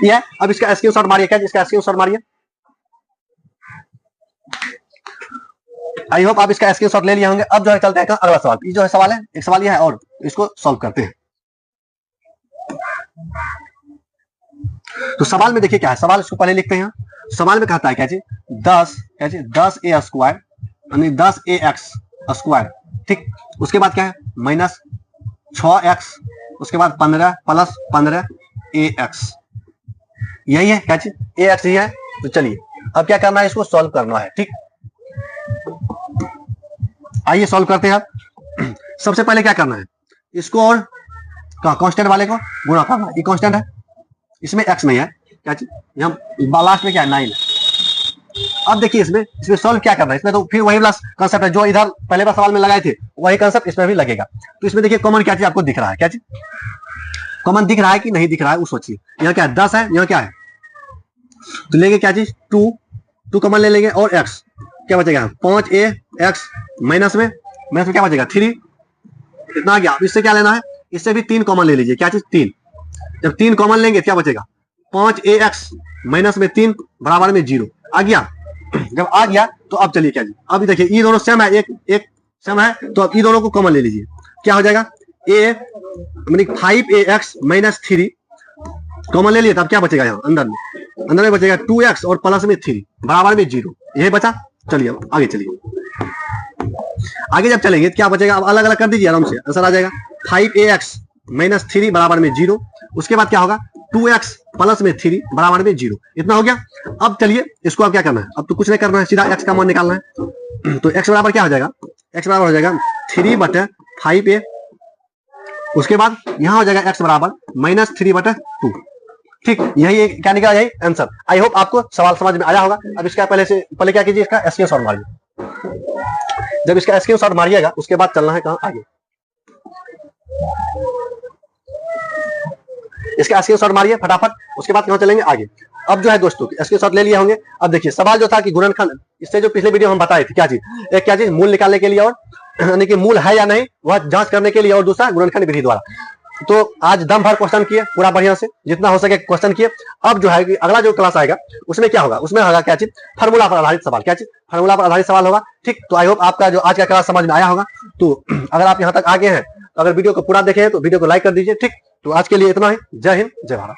ये अब इसका स्क्रीनशॉट मारिए, क्या इसका स्क्रीनशॉट मारिए। आई होप आप इसका स्क्रीनशॉट ले लिए होंगे। अब जो है चलते हैं अगला सवाल। ये जो है सवाल है, एक सवाल ये है और इसको सॉल्व करते हैं। तो सवाल में देखिए क्या है, सवाल इसको पहले लिखते हैं। सवाल में कहता है क्या जी 10a² यानी 10ax²। ठीक, उसके बाद क्या है माइनस 6x, उसके बाद 15 प्लस 15ax, यही है क्या जी ax ही है। तो चलिए अब क्या करना है, इसको सॉल्व करना है। ठीक, आइए सॉल्व करते हैं। सबसे पहले क्या करना है, इसको और कांस्टेंट वाले को गुणा करना है। ये कांस्टेंट है, इसमें x नहीं है क्या जी, यहाँ लास्ट में क्या है 9 है। अब देखिए इसमें सॉल्व क्या करना है, इसमें तो फिर वही वाला कांसेप्ट है जो इधर पहले वाले सवाल में लगाए थे, वही कांसेप्ट इसमें भी लगेगा। तो इसमें देखिए कॉमन क्या चीज आपको दिख रहा है, क्या चीज कॉमन दिख रहा है कि नहीं दिख रहा है वो सोचिए। यहाँ क्या है 10 है, यहाँ क्या है, तो लेंगे क्या चीज 2 कॉमन ले लेंगे और x क्या बचेगा 5ax माइनस में क्या बचेगा 3, इतना आ गया। इससे क्या लेना है, इससे भी 3 कॉमन ले लीजिए, क्या चीज 3। जब 3 कॉमन लेंगे क्या बचेगा 5ax माइनस में 3 बराबर में 0 आ गया। जब आ गया तो अब चलिए क्या जी, अब देखिए ये दोनों सेम है, एक सेम है, तो अब ये दोनों को कॉमन ले लीजिए। क्या हो जाएगा a 5ax माइनस 3 कॉमन ले लिए, तब क्या बचेगा यहाँ अंदर में बचेगा 2x और प्लस में 3 बराबर में 0, यही बचा। चलिए अब आगे चलिए, आगे जब चलेंगे क्या बचेगा, अब अलग अलग कर दीजिए आराम से, आंसर आ जाएगा 5ax माइनस 3 बराबर में 0। उसके बाद क्या होगा 2x प्लस में 3 बराबर में 0, इतना हो गया। अब चलिए इसको अब क्या करना है, अब तो कुछ नहीं करना है, सीधा x का मान निकालना है। तो x बराबर क्या हो जाएगा, x बराबर हो जाएगा 3/5a। उसके बाद यहां हो जाएगा x बराबर माइनस 3/2। ठीक, यही क्या निकला, यही आंसर। आई होप आपको सवाल समझ में आया होगा। अब इसका पहले क्या कीजिए, इसका स्क्रीनशॉट मारिए। जब इसका स्क्रीनशॉट मारिएगा उसके बाद चलना है कहां आगे, इसका स्क्रीनशॉट मारिए फटाफट, उसके बाद कहां चलेंगे आगे। अब जो है दोस्तों स्क्रीनशॉट ले लिए होंगे। अब देखिए सवाल जो था कि गुणनखंड, इससे जो पिछले वीडियो हम बताए थे क्या चीज, एक क्या चीज मूल निकालने के लिए और यानी कि मूल है या नहीं वह जांच करने के लिए, और दूसरा गुणनखंड विधि द्वारा। तो आज दम भर क्वेश्चन किए पूरा बढ़िया से, जितना हो सके क्वेश्चन किए। अब जो है कि अगला जो क्लास आएगा उसमें क्या होगा, उसमें होगा क्या चीज फार्मूला पर आधारित सवाल, क्या चीज फार्मूला पर आधारित सवाल होगा। ठीक, तो आई होप आपका जो आज का क्लास समझ में आया होगा। तो अगर आप यहाँ तक आगे हैं तो अगर वीडियो को पूरा देखे तो वीडियो को लाइक कर दीजिए। ठीक, तो आज के लिए इतना ही। जय हिंद, जय भारत।